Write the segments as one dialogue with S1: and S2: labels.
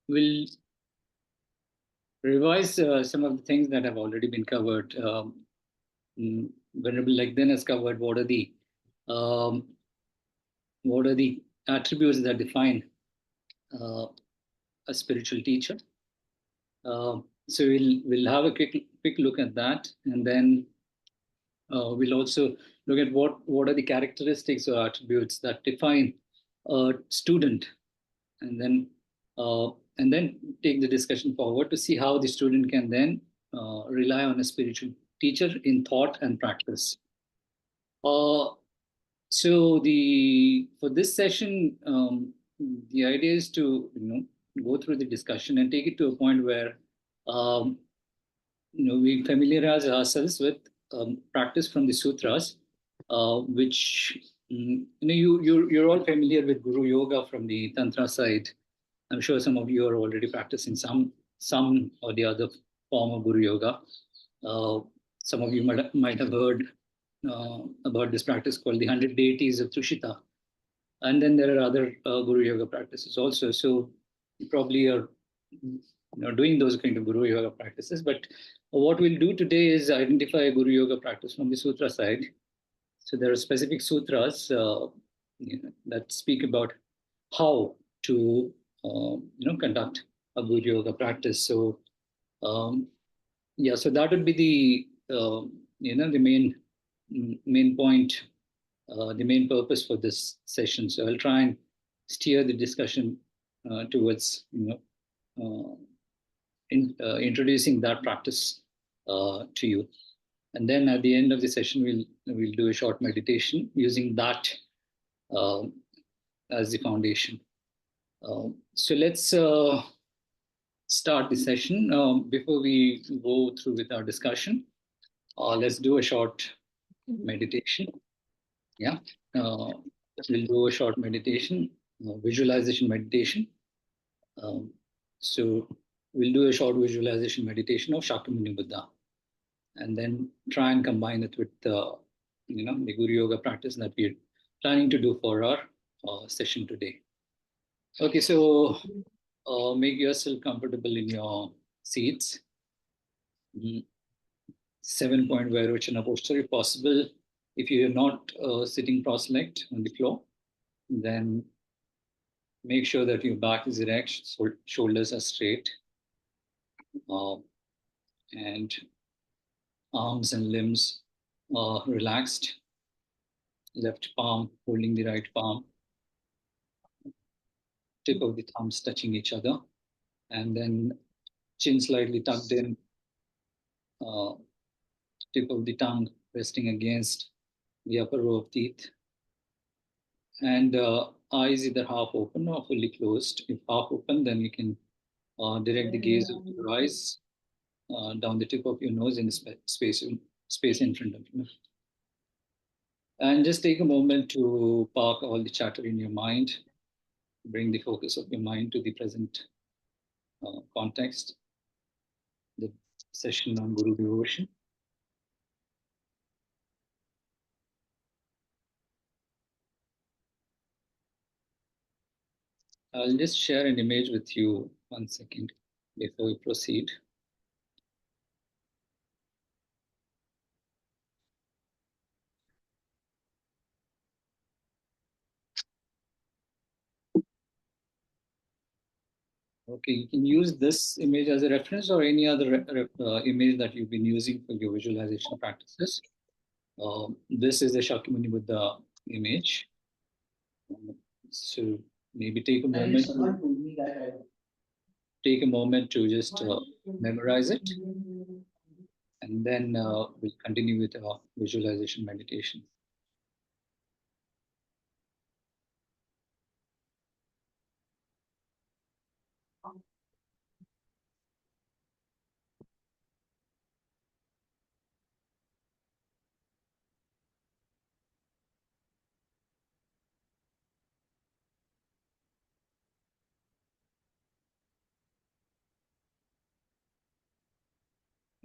S1: we'll revise some of the things that have already been covered. Venerable like then has covered um, what are the attributes that define uh, a spiritual teacher. So we'll have a quick look at that, and then we'll also look at what are the characteristics or attributes that define a student, and then uh, take the discussion forward to see how the student can then rely on a spiritual teacher in thought and practice. Uh, so for this session, the idea is to go through the discussion and take it to a point where um, we familiarize ourselves with practice from the sutras, which you're all familiar with Guru Yoga from the Tantra side. I'm sure some of you are already practicing some or the other form of Guru Yoga. Some of you might have heard about this practice called the 100 Deities of Tushita. And then there are other Guru Yoga practices also. So you probably are doing those kind of Guru Yoga practices. But what we'll do today is identify a Guru Yoga practice from the Sutra side. So there are specific sutras that speak about how to conduct a Guru Yoga practice. So so that would be the main point, the main purpose for this session. So I'll try and steer the discussion towards introducing that practice to you. And then at the end of the session, we'll do a short meditation using that as the foundation. So let's start the session. Before we go through with our discussion, let's do a short meditation. Yeah, we'll do a short meditation, visualization meditation. So we'll do a short visualization meditation of Shakyamuni Buddha, and then try and combine it with the Guru Yoga practice that we're planning to do for our session today. Okay, so make yourself comfortable in your seats. 7-point Vairocana posture, if possible. If you're not sitting cross-legged on the floor, then make sure that your back is erect, so shoulders are straight, and arms and limbs are relaxed. Left palm holding the right palm, tip of the thumbs touching each other, and then chin slightly tucked in, tip of the tongue resting against the upper row of teeth, and eyes either half open or fully closed. If half open, then you can direct the gaze of your eyes down the tip of your nose in the space in front of you. And just take a moment to park all the chatter in your mind. Bring the focus of your mind to the present context, the session on Guru devotion. I'll just share an image with you 1 second before we proceed. Okay, you can use this image as a reference or any other image that you've been using for your visualization practices. This is the Shakyamuni Buddha image. So maybe take a moment to just memorize it, and then we'll continue with our visualization meditation.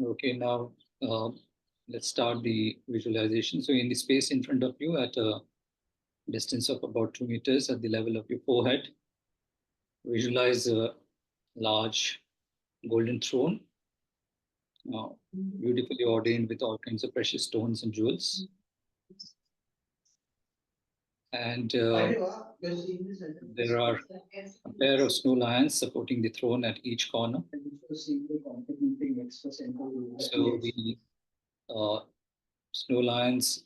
S1: Okay, now let's start the visualization. So in the space in front of you at a distance of about 2 meters at the level of your forehead, visualize large golden throne, beautifully ordained with all kinds of precious stones and jewels. And there are a pair of snow lions supporting the throne at each corner. So the snow lions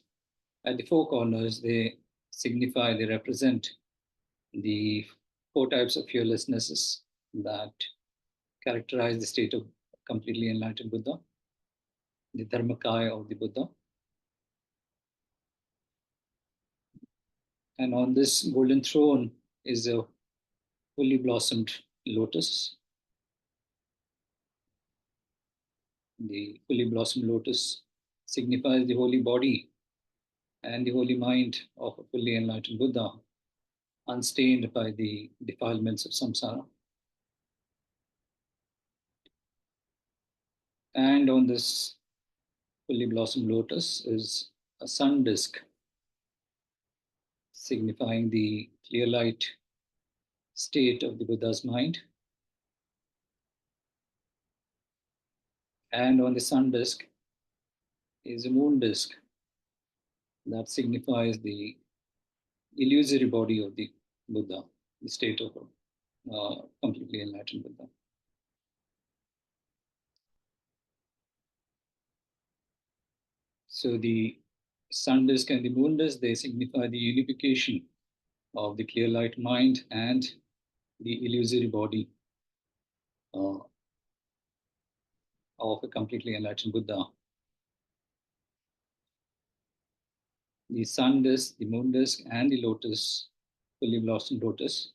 S1: at the four corners, they represent the four types of fearlessnesses that characterize the state of completely enlightened Buddha, the Dharmakaya of the Buddha. And on this golden throne is a fully blossomed lotus. The fully blossomed lotus signifies the holy body and the holy mind of a fully enlightened Buddha, unstained by the defilements of samsara. And on this fully blossomed lotus is a sun disk, signifying the clear light state of the Buddha's mind. And on the sun disk is a moon disk that signifies the illusory body of the Buddha, the state of completely enlightened Buddha. So the sun disk and the moon disk, they signify the unification of the clear light mind and the illusory body of a completely enlightened Buddha. The sun disk, the moon disk, and the lotus, fully blossomed lotus,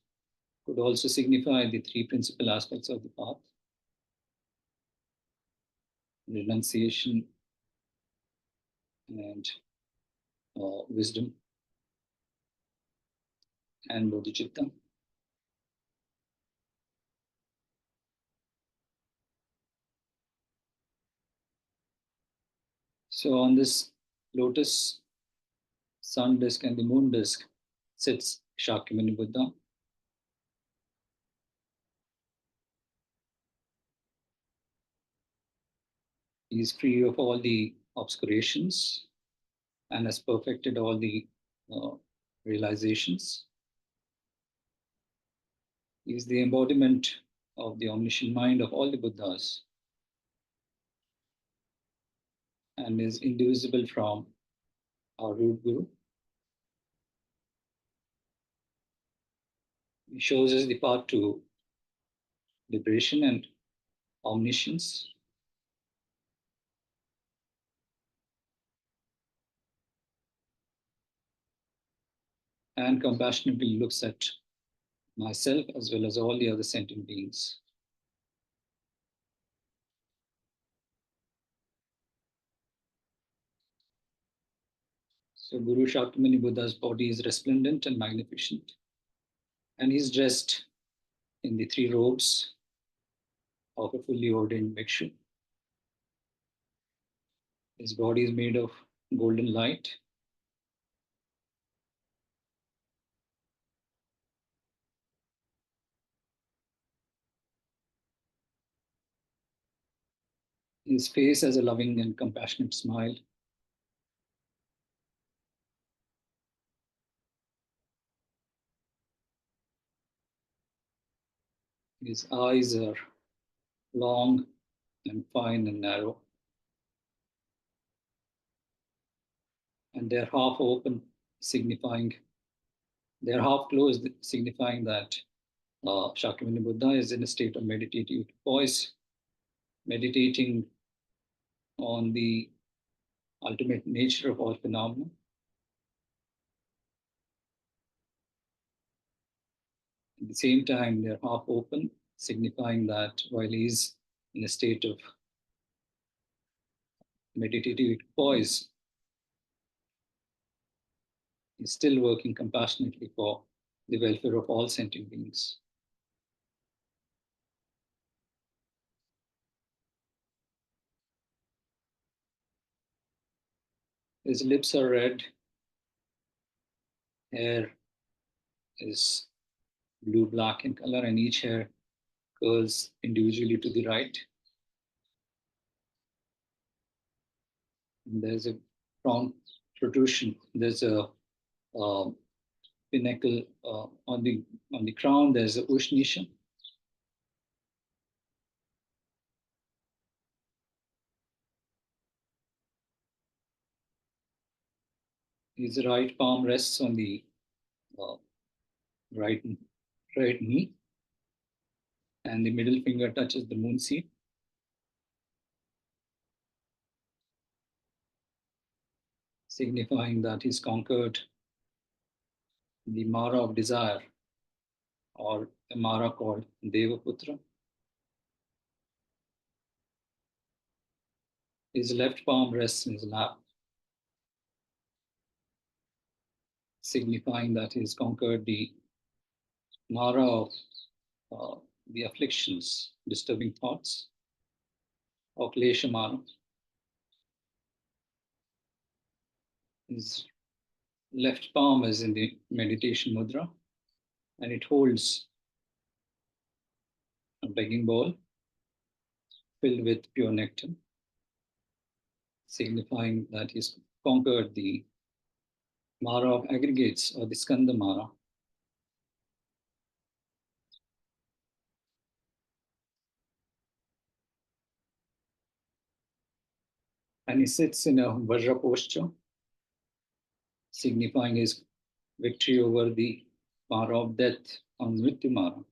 S1: could also signify the three principal aspects of the path: renunciation and wisdom and bodhicitta. So on this lotus, sun disk, and the moon disk sits Shakyamuni Buddha. He is free of all the obscurations and has perfected all the realizations. He is the embodiment of the omniscient mind of all the Buddhas and is indivisible from our root guru. He shows us the path to liberation and omniscience. And compassionately looks at myself as well as all the other sentient beings. So Guru Shakyamuni Buddha's body is resplendent and magnificent, and he's dressed in the three robes of a fully ordained bhikshu. His body is made of golden light. His face has a loving and compassionate smile. His eyes are long and fine and narrow, and they're half open, signifying they're half closed, signifying that Shakyamuni Buddha is in a state of meditative poise, meditating on the ultimate nature of all phenomena. At the same time, they're half open, signifying that while he's in a state of meditative poise, he's still working compassionately for the welfare of all sentient beings. His lips are red, hair is blue-black in color, and each hair curls individually to the right. And there's a crown protrusion. There's a pinnacle on the crown. There's a Ushnisha. His right palm rests on the uh, right knee, and the middle finger touches the moon seed, signifying that he's conquered the Mara of desire, or a Mara called Devaputra. His left palm rests in his lap, signifying that he's conquered the Mara of uh, the afflictions, disturbing thoughts, or Klesha Mara. His left palm is in the meditation mudra, and it holds a begging bowl filled with pure nectar, signifying that he's conquered the Mara of aggregates, or the Skanda Mara. And he sits in a Vajra posture, signifying his victory over the Mara of death, on Mrityu Mara.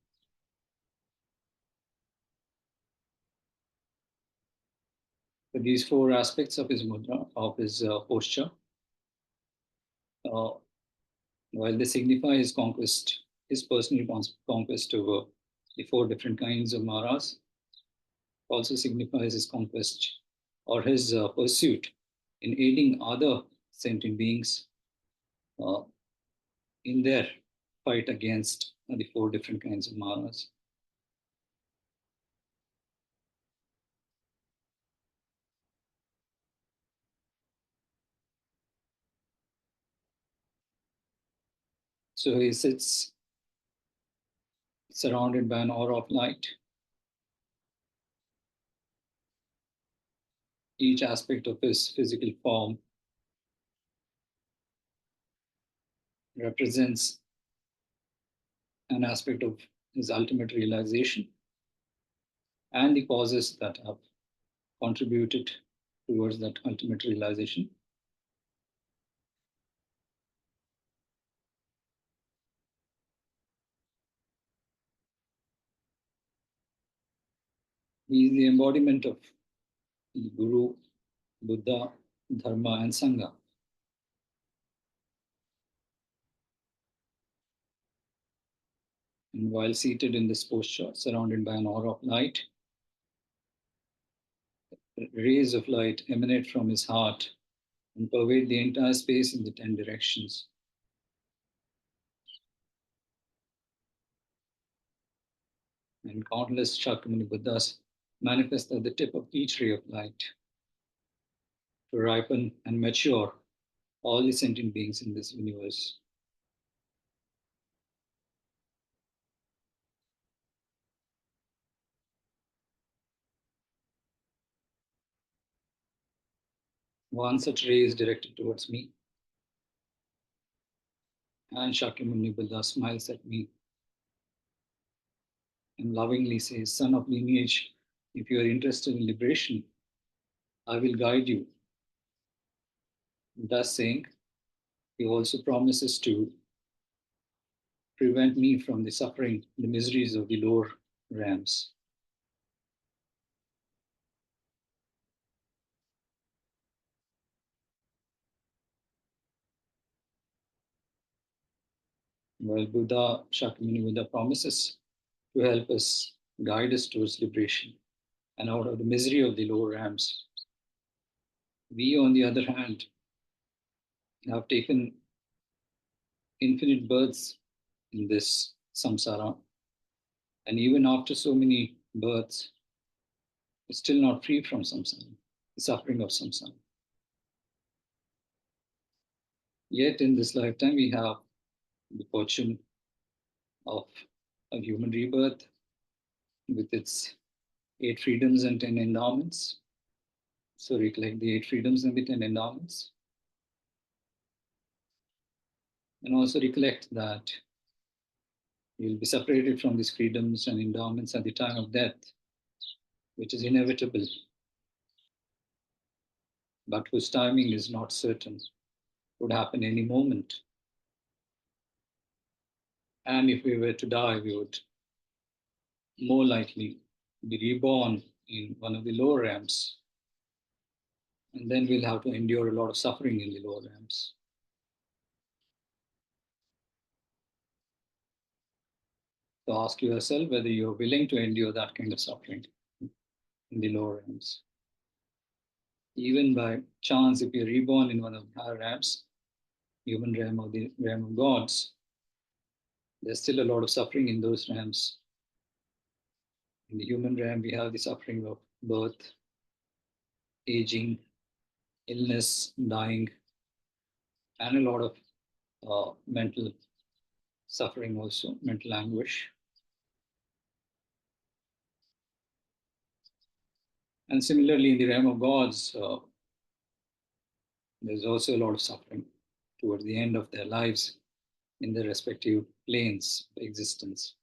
S1: So these four aspects of his mudra, of his posture, uh, while they signify his conquest, his personal conquest over the four different kinds of maras, also signifies his conquest or his pursuit in aiding other sentient beings uh, in their fight against the four different kinds of maras. So he sits surrounded by an aura of light. Each aspect of his physical form represents an aspect of his ultimate realization and the causes that have contributed towards that ultimate realization. He is the embodiment of the Guru, Buddha, Dharma, and Sangha. And while seated in this posture, surrounded by an aura of light, rays of light emanate from his heart and pervade the entire space in the 10 directions. And countless Shakyamuni Buddhas manifest at the tip of each ray of light to ripen and mature all the sentient beings in this universe. One such ray is directed towards me, and Shakyamuni Buddha smiles at me and lovingly says, "Son of lineage, if you are interested in liberation, I will guide you." Thus saying, he also promises to prevent me from the suffering, the miseries of the lower realms. While Buddha, Shakyamuni Buddha promises to help us, guide us towards liberation and out of the misery of the lower realms, we, on the other hand, have taken infinite births in this samsara. And even after so many births, we're still not free from samsara, the suffering of samsara. Yet in this lifetime, we have the fortune of a human rebirth, with its 8 freedoms and 10 endowments. So recollect the 8 freedoms and the 10 endowments. And also recollect that you will be separated from these freedoms and endowments at the time of death, which is inevitable, but whose timing is not certain, would happen any moment. And if we were to die, we would more likely be reborn in one of the lower realms. And then we'll have to endure a lot of suffering in the lower realms. So ask yourself whether you're willing to endure that kind of suffering in the lower realms. Even by chance, if you're reborn in one of the higher realms, human realm or the realm of gods, there's still a lot of suffering in those realms. In the human realm, we have the suffering of birth, aging, illness, dying, and a lot of mental suffering also, mental anguish. And similarly, in the realm of gods, there's also a lot of suffering towards the end of their lives in their respective planes of existence.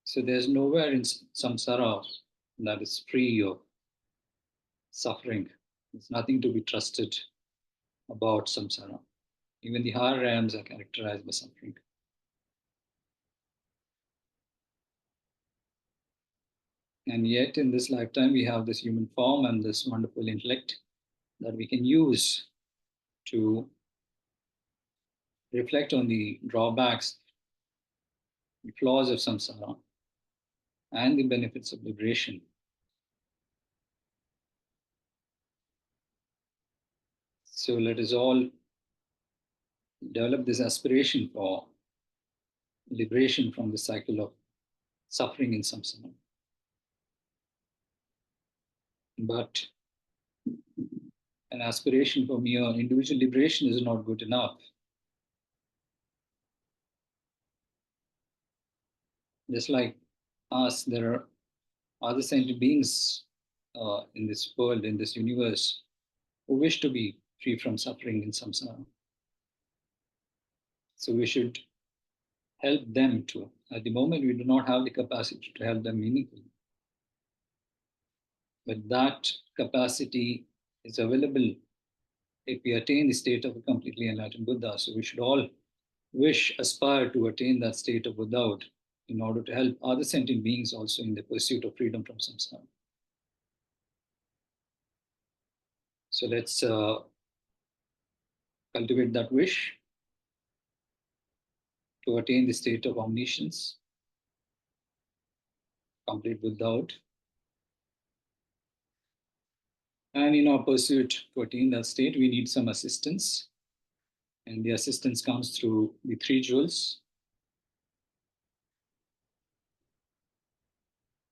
S1: So there's nowhere in samsara that is free of suffering. There's nothing to be trusted about samsara. Even the higher realms are characterized by suffering. And yet, in this lifetime, we have this human form and this wonderful intellect that we can use to reflect on the drawbacks, the flaws of samsara, and the benefits of liberation. So let us all develop this aspiration for liberation from the cycle of suffering in samsara. But an aspiration for mere individual liberation is not good enough. Just like us, there are other sentient beings in this world, in this universe, who wish to be free from suffering in samsara. So we should help them too. At the moment, we do not have the capacity to help them meaningfully. But that capacity is available if we attain the state of a completely enlightened Buddha. So we should all aspire to attain that state of Buddhahood in order to help other sentient beings also in the pursuit of freedom from samsara. So let's cultivate that wish to attain the state of omniscience, complete Buddhahood. And in our pursuit to attain that state, we need some assistance. And the assistance comes through the 3 jewels: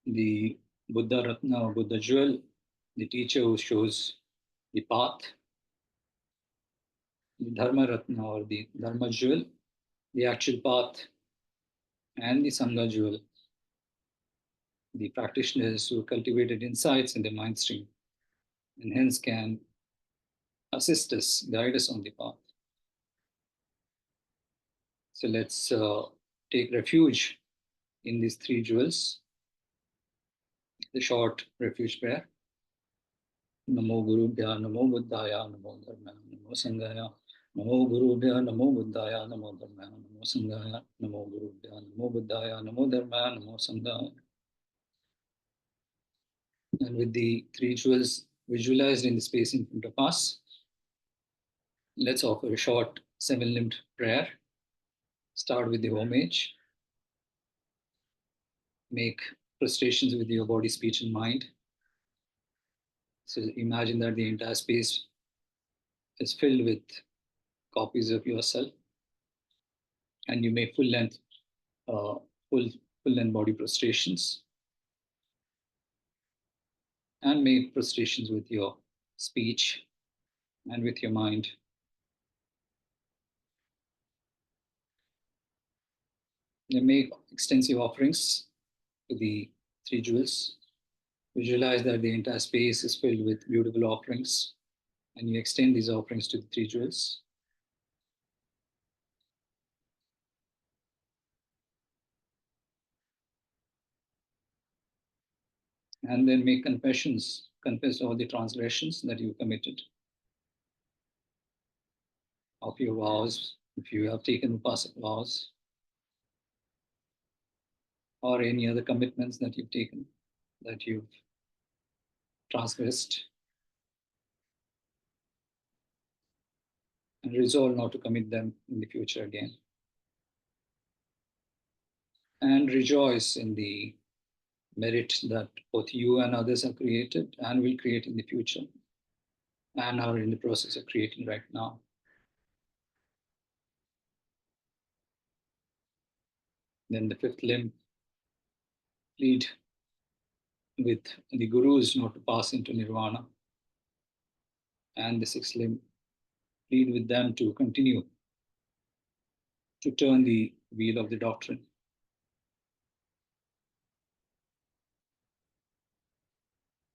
S1: the Buddha Ratna or Buddha jewel, the teacher who shows the path; the Dharma Ratna or the Dharma jewel, the actual path; and the Sangha jewel, the practitioners who cultivated insights in the mind stream and hence can assist us, guide us on the path. So let's take refuge in these 3 jewels. The short refuge prayer. Namo Gurubhya, Namo Buddhaya, Namo Dharmaya, Namo Sanghaya. Namo Gurubhya, Namo Buddhaya, Namo Dharmaya, Namo Sanghaya. Namo Gurubhya, Namo Buddhaya, Namo Dharmaya, Namo Sanghaya. And with the 3 jewels visualized in the space in front of us, let's offer a short 7-limbed prayer. Start with the homage. Make prostrations with your body, speech, and mind. So imagine that the entire space is filled with copies of yourself, and you make uh, full length body prostrations, and make prostrations with your speech and with your mind. They make extensive offerings to the three jewels. Visualize that the entire space is filled with beautiful offerings, and you extend these offerings to the three jewels. And then make confessions, confess all the transgressions that you committed of your vows, if you have taken Upasak vows, or any other commitments that you've taken, that you've transgressed, and resolve not to commit them in the future again. And rejoice in the merit that both you and others have created and will create in the future, and are in the process of creating right now. Then the fifth limb, plead with the gurus not to pass into nirvana. And the sixth limb, plead with them to continue to turn the wheel of the doctrine.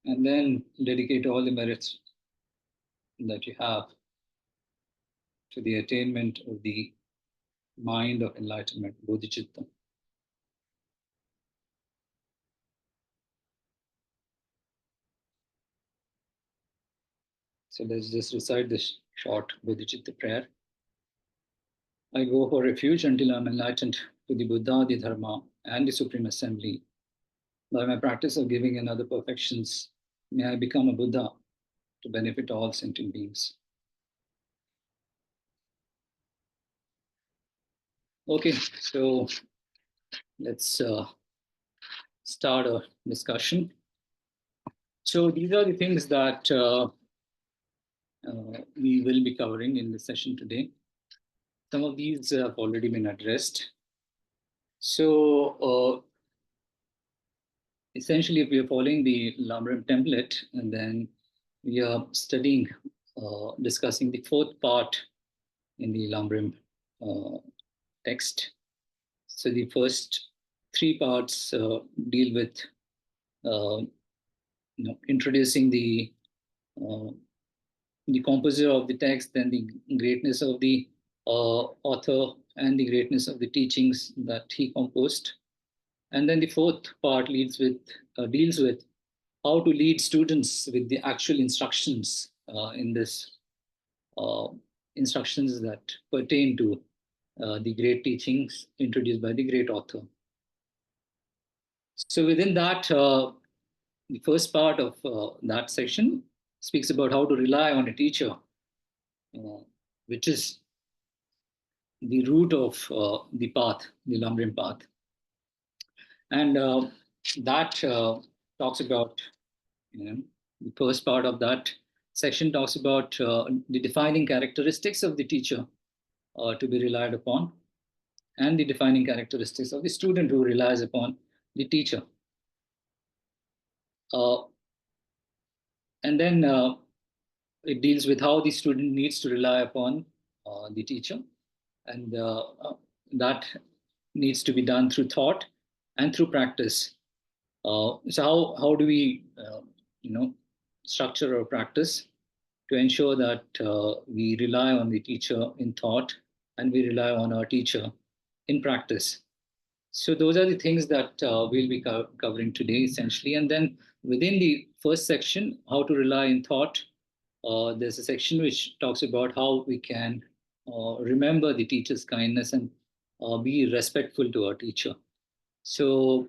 S1: And then dedicate all the merits that you have to the attainment of the mind of enlightenment, bodhicitta. So let's just recite this short bodhicitta prayer. I go for refuge until I'm enlightened to the Buddha, the Dharma, and the Supreme Assembly. By my practice of giving and other perfections, may I become a Buddha to benefit all sentient beings. Okay, so let's start a discussion. So these are the things that we will be covering in the session today. Some of these have already been addressed. So essentially, if we are following the Lamrim template, and then we are studying, discussing the fourth part in the Lamrim text. So the first three parts deal with introducing the composer of the text, then the greatness of the author, and the greatness of the teachings that he composed. And then the fourth part deals with how to lead students with the actual instructions in this instructions that pertain to the great teachings introduced by the great author. So within that, the first part of that section speaks about how to rely on a teacher, which is the root of the path, the Lamrim path. And that talks about, the first part of that section talks about the defining characteristics of the teacher to be relied upon, and the defining characteristics of the student who relies upon the teacher. And then it deals with how the student needs to rely upon the teacher, and that needs to be done through thought and through practice. So how do we structure our practice to ensure that we rely on the teacher in thought and we rely on our teacher in practice? So those are the things that we'll be covering today, essentially. And then within the first section, how to rely in thought, there's a section which talks about how we can remember the teacher's kindness and be respectful to our teacher. So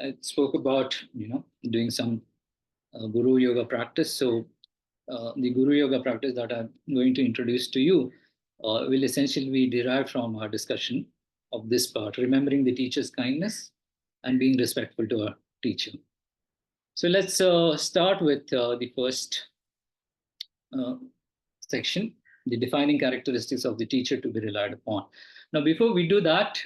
S1: I spoke about doing some Guru Yoga practice. So the Guru Yoga practice that I'm going to introduce to you will essentially be derived from our discussion of this part, remembering the teacher's kindness and being respectful to our teacher. So let's start with the first section, the defining characteristics of the teacher to be relied upon. Now, before we do that,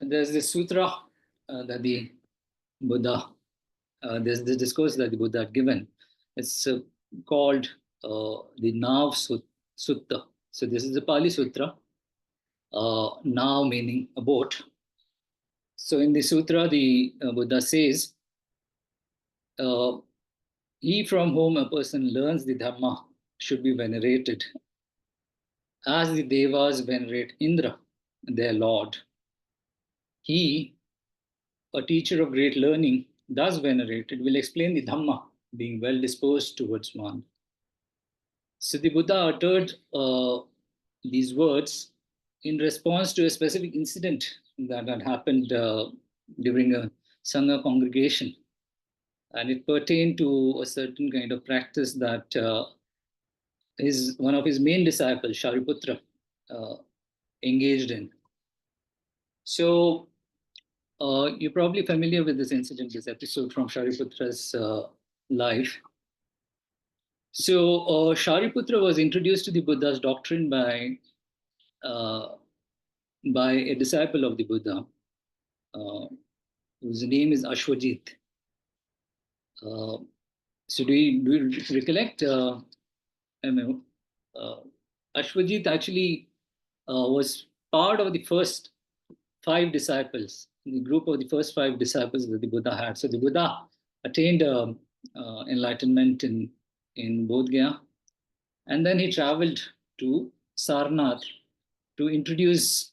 S1: there's this sutra that the Buddha, there's the discourse that the Buddha had given. It's called the Nav Sutta. So this is the Pali Sutra. now meaning a boat. So in the sutra, the Buddha says, he from whom a person learns the Dharma should be venerated, as the Devas venerate Indra, their lord. He, a teacher of great learning, thus venerated, will explain the Dhamma, being well disposed towards one. So the Buddha uttered these words in response to a specific incident that had happened during a Sangha congregation. And it pertained to a certain kind of practice that one of his main disciples, Shariputra, engaged in. So you're probably familiar with this incident, this episode from Shariputra's life. So Shariputra was introduced to the Buddha's doctrine by a disciple of the Buddha, whose name is Ashvajit. So do you recollect? Ashvajit actually was part of the first 5 disciples, the group of the first 5 disciples that the Buddha had. So the Buddha attained enlightenment in Bodh Gaya, and then he traveled to Sarnath to introduce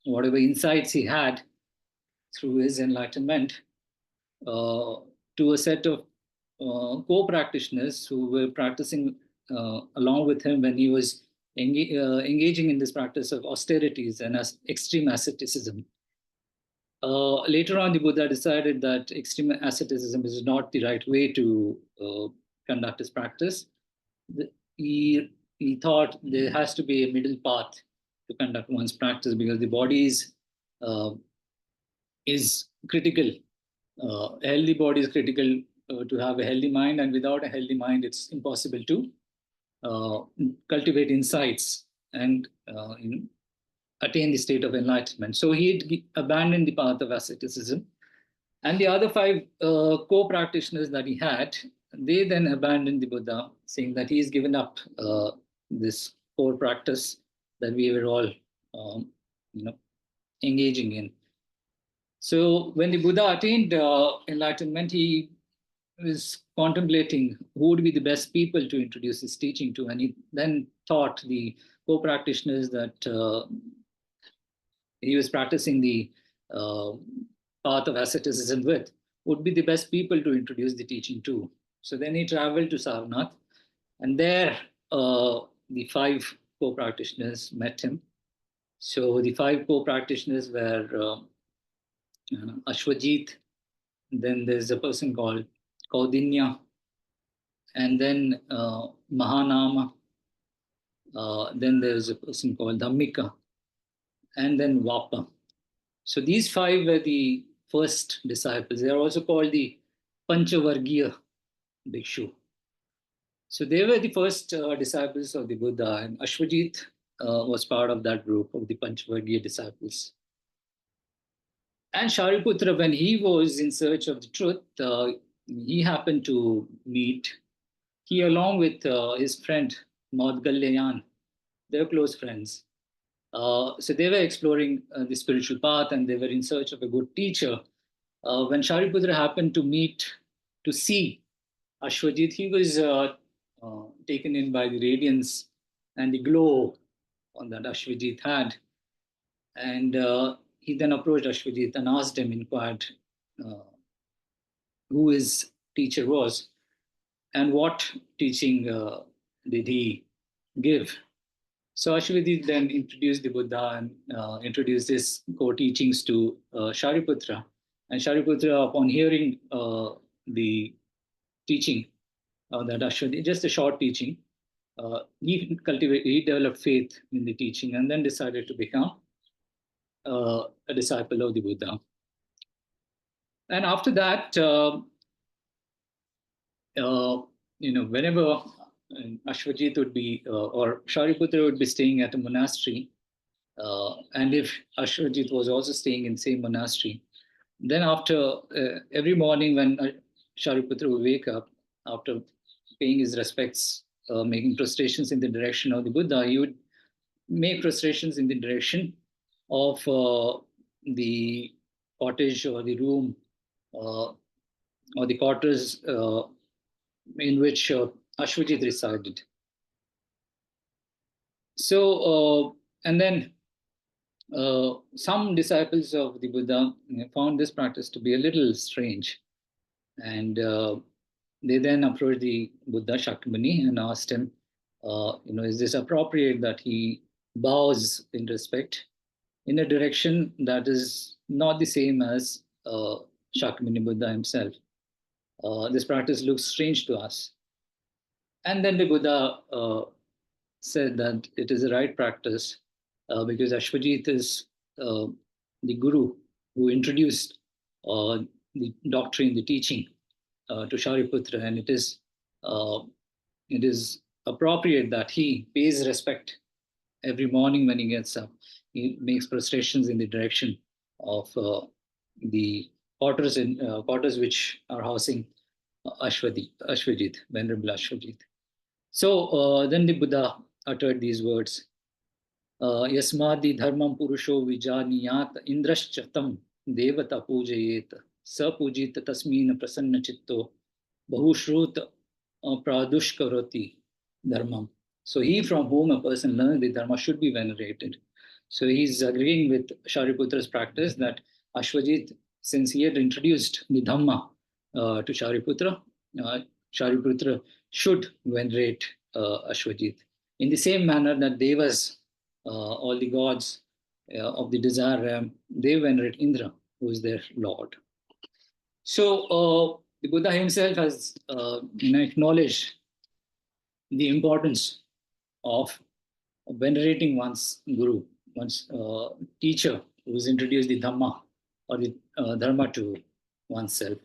S1: whatever insights he had through his enlightenment to a set of co-practitioners who were practicing along with him when he was engaging in this practice of austerities and extreme asceticism. Later on, the Buddha decided that extreme asceticism is not the right way to conduct his practice. He thought there has to be a middle path to conduct one's practice, because the body is critical. A healthy body is critical to have a healthy mind, and without a healthy mind, it's impossible to cultivate insights and attain the state of enlightenment. So he abandoned the path of asceticism, and the other 5 co-practitioners that he had, they then abandoned the Buddha, saying that he's given up this core practice that we were all engaging in. So when the Buddha attained enlightenment, he was contemplating who would be the best people to introduce his teaching to, and he then taught the co-practitioners that he was practicing the path of asceticism with would be the best people to introduce the teaching to. So then he traveled to Sarnath, and there the 5 co-practitioners met him. So the 5 co-practitioners were Ashvajit, then there's a person called Kaudinya, and then Mahanama, then there's a person called Dhammika, and then Vapa. So these 5 were the first disciples. They are also called the Panchavargiya Bhikshu. So they were the first disciples of the Buddha, and Ashvajit was part of that group of the Panchavargiya disciples. And Shariputra, when he was in search of the truth, he happened to meet, he along with his friend Maudgalyayan, they were close friends. So they were exploring the spiritual path, and they were in search of a good teacher. When Shariputra happened to see Ashvajit, he was taken in by the radiance and the glow that Ashvajit had. And he then approached Ashvajit and asked him, inquired who his teacher was and what teaching did he give. So Ashvajit then introduced the Buddha and introduced his core teachings to Shariputra. And Shariputra, upon hearing the teaching that Ashvajit, just a short teaching, he developed faith in the teaching and then decided to become a disciple of the Buddha. And after that, whenever Ashvajit would be, or Shariputra would be staying at a monastery, and if Ashvajit was also staying in the same monastery, then after every morning when Shariputra would wake up, after paying his respects, making prostrations in the direction of the Buddha, he would make preparations in the direction of the cottage or the room or the quarters in which Ashvajit resided. So, and then some disciples of the Buddha found this practice to be a little strange. And they then approached the Buddha Shakyamuni and asked him, is this appropriate that he bows in respect in a direction that is not the same as Shakyamuni Buddha himself? This practice looks strange to us. And then the Buddha said that it is the right practice because Ashvajit is the guru who introduced the doctrine, the teaching to Shariputra, and it is appropriate that he pays respect every morning when he gets up. He makes prostrations in the direction of the quarters which are housing Ashvajit, Venerable Ashvajit. So then the Buddha uttered these words. Yasmadi dharmam purusho vijaniyat indrashchatam devata pujayet sa pujita tasmin prasanna chitto bahushrut pradushkaroti dharmam. So he from whom a person learns the dharma should be venerated. So he's agreeing with Shariputra's practice that Ashvajit, since he had introduced the Dhamma to Shariputra, Shariputra should venerate Ashvajit. In the same manner that Devas, all the gods of the desire realm, they venerate Indra, who is their lord. So the Buddha himself has acknowledged the importance of venerating one's guru, one's teacher who's introduced the Dhamma or the Dharma to oneself.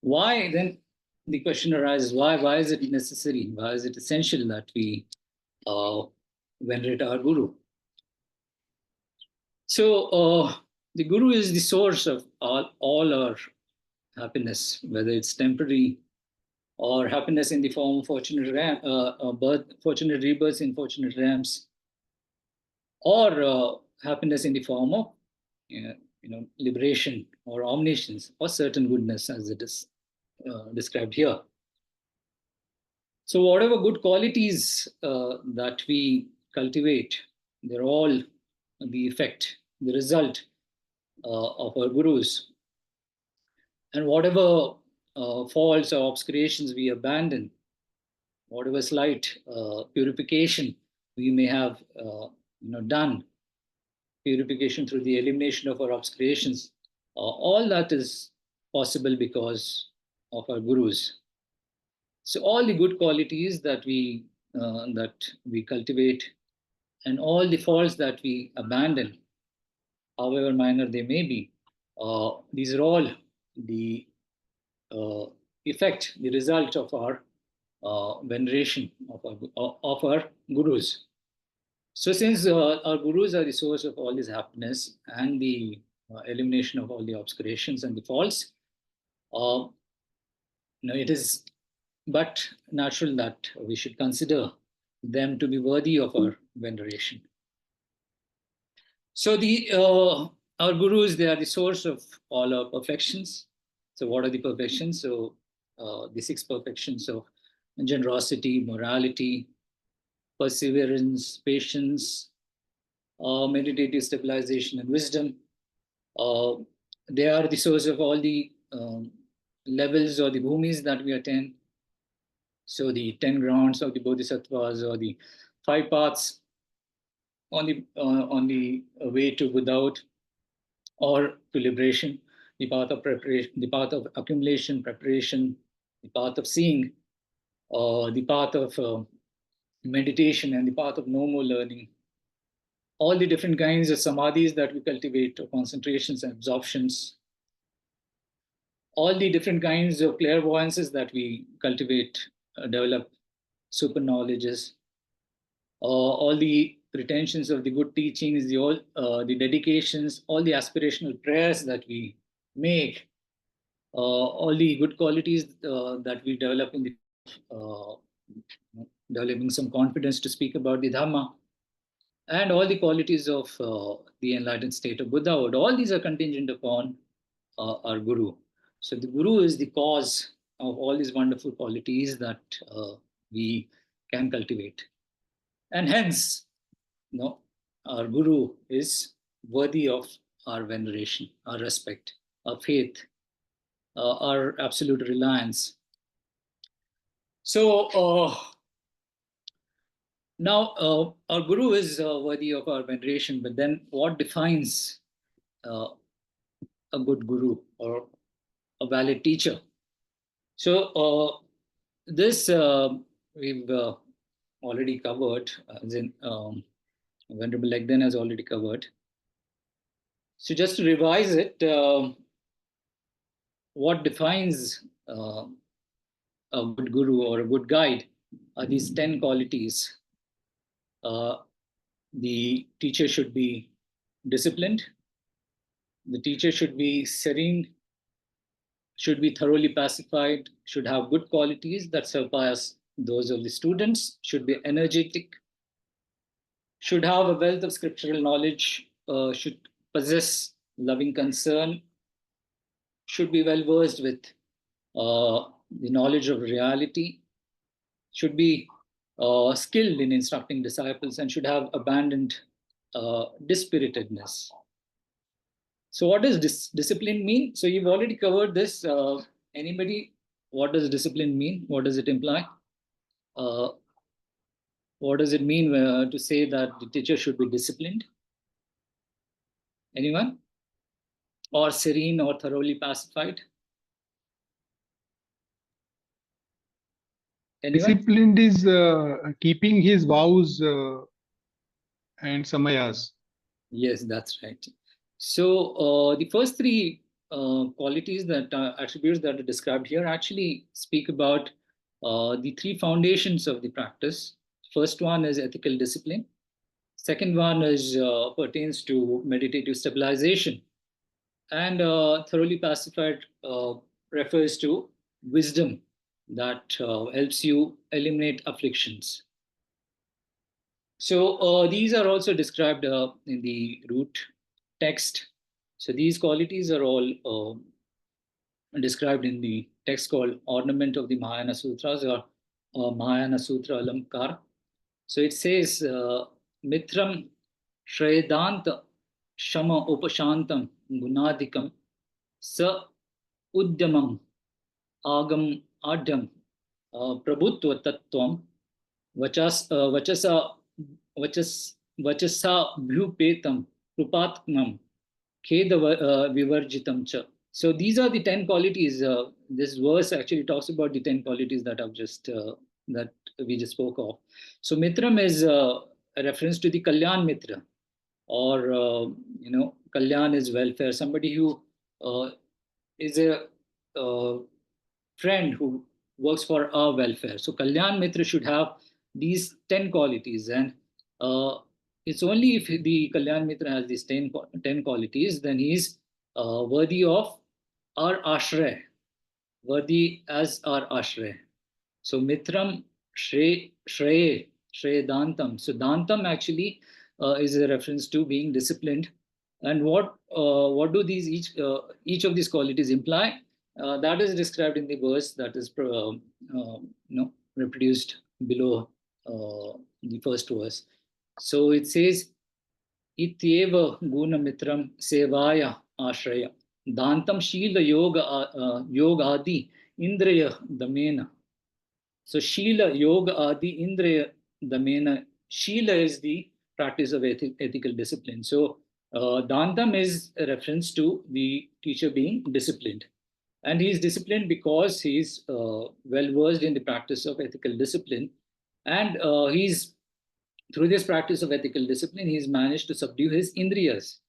S1: Why then, the question arises, why is it necessary? Why is it essential that we venerate our guru? So the guru is the source of all our happiness, whether it's temporary or happiness in the form of fortunate rebirths in fortunate realms, or happiness in the form of liberation or omniscience or certain goodness, as it is described here. So whatever good qualities that we cultivate, they're all the effect, the result of our gurus. And whatever faults or obscurations we abandon, whatever slight purification we may have done, purification through the elimination of our obscurations, all that is possible because of our gurus. So all the good qualities that we cultivate, and all the faults that we abandon, however minor they may be, these are all the effect, the result of our veneration of our gurus. So since our gurus are the source of all this happiness and the elimination of all the obscurations and the faults, it is but natural that we should consider them to be worthy of our veneration. So our gurus, they are the source of all our perfections. So what are the perfections? So the 6 perfections of generosity, morality, perseverance, patience, meditative stabilization, and wisdom. They are the source of all the levels or the bhumis that we attain. So the 10 grounds of the bodhisattvas, or the 5 paths on the way to Buddhahood or to liberation, the path of preparation, the path of accumulation, preparation, the path of seeing, the path of meditation, and the path of no more learning. All the different kinds of samadhis that we cultivate, or concentrations and absorptions, all the different kinds of clairvoyances that we cultivate, develop super knowledges, all the pretensions of the good teachings, the dedications, all the aspirational prayers that we make, all the good qualities that we develop in the developing some confidence to speak about the Dharma. and all the qualities of the enlightened state of Buddhahood. All these are contingent upon our Guru. So the Guru is the cause of all these wonderful qualities that we can cultivate. And hence, our Guru is worthy of our veneration, our respect, our faith, our absolute reliance. So now our Guru is worthy of our veneration, but then what defines a good Guru or a valid teacher? So this we've already covered, as in Venerable Legden has already covered. So just to revise it, what defines a good guru or a good guide are these 10 qualities. The teacher should be disciplined. The teacher should be serene, should be thoroughly pacified, should have good qualities that surpass those of the students, should be energetic, should have a wealth of scriptural knowledge, should possess loving concern, should be well versed with the knowledge of reality, should be skilled in instructing disciples, and should have abandoned dispiritedness. So what does discipline mean? So you've already covered this. Anybody, what does discipline mean? What does it imply? What does it mean to say that the teacher should be disciplined? Anyone? Or serene or thoroughly pacified? Anyone?
S2: Disciplined is keeping his vows and samayas.
S1: Yes, that's right. So the first three qualities that attributes that are described here actually speak about the three foundations of the practice. First one is ethical discipline. Second one is pertains to meditative stabilization. And thoroughly pacified refers to wisdom that helps you eliminate afflictions. So these are also described in the root text. So these qualities are all described in the text called Ornament of the Mahayana Sutras, or Mahayana Sutra Alamkar. So it says, Mitram Shredanta Shama Upashantam Gunadikam Sa Udyamam Agam Adhyam Prabhutva Tattvam Vachasa Bhupetam Krupatmam Kheda Vivarjitam Cha. So these are the 10 qualities. This verse actually talks about the 10 qualities that I've just that we just spoke of. So Mitram is a reference to the Kalyan Mitra, or Kalyan is welfare. Somebody who is a friend who works for our welfare. So Kalyan Mitra should have these 10 qualities, and it's only if the Kalyan Mitra has these 10 qualities, then he's worthy of our ashray, worthy as our ashray. So Mitram Shre Dantam. So Dantam actually is a reference to being disciplined. And what do these each of these qualities imply? That is described in the verse that is reproduced below the first verse. So it says, Ityeva guna mitram sevaya ashraya dantam shila yoga adi indriya damena. So shila yoga adi indriya damena. Shila is the practice of ethical discipline. So dantam is a reference to the teacher being disciplined. And he is disciplined because he is well versed in the practice of ethical discipline. And he's through this practice of ethical discipline, he's managed to subdue his indriyas.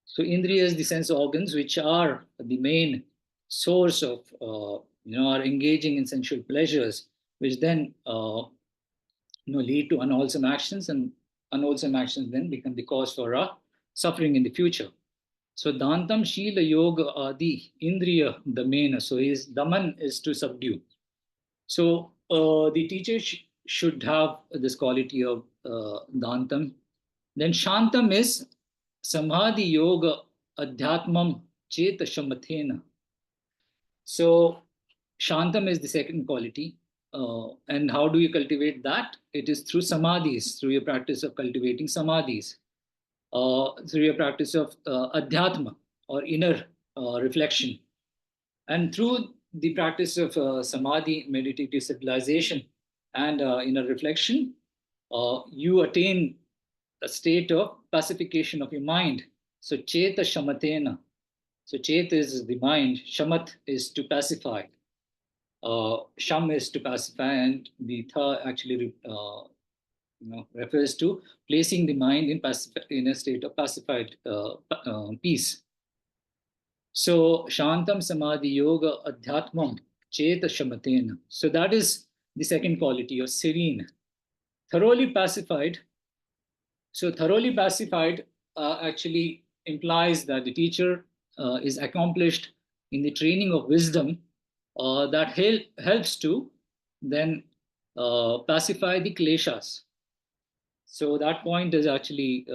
S1: So indriyas, the sense organs, which are the main source of our engaging in sensual pleasures, which then lead to unwholesome actions, and unwholesome actions then become the cause for our suffering in the future. So dantam shila yoga adi indriya damena. So his daman is to subdue. So the teacher should have this quality of dantam, Then Shantam is Samadhi Yoga Adhyatmam Cheta Shamathena. So Shantam is the second quality. And how do you cultivate that? It is through samadhis, through your practice of cultivating samadhis, through your practice of adhyatma or inner reflection. And through the practice of samadhi, meditative civilization, and inner reflection, you attain a state of pacification of your mind. So cheta shamatena. So chet is the mind, shamat is to pacify. Sham is to pacify, and the tha actually refers to placing the mind in a state of pacified peace. So Shantam Samadhi Yoga Adhyatmam Cheta Shamatena. So that is the second quality, or serene, thoroughly pacified. So thoroughly pacified actually implies that the teacher is accomplished in the training of wisdom that helps to then pacify the kleshas. So that point is actually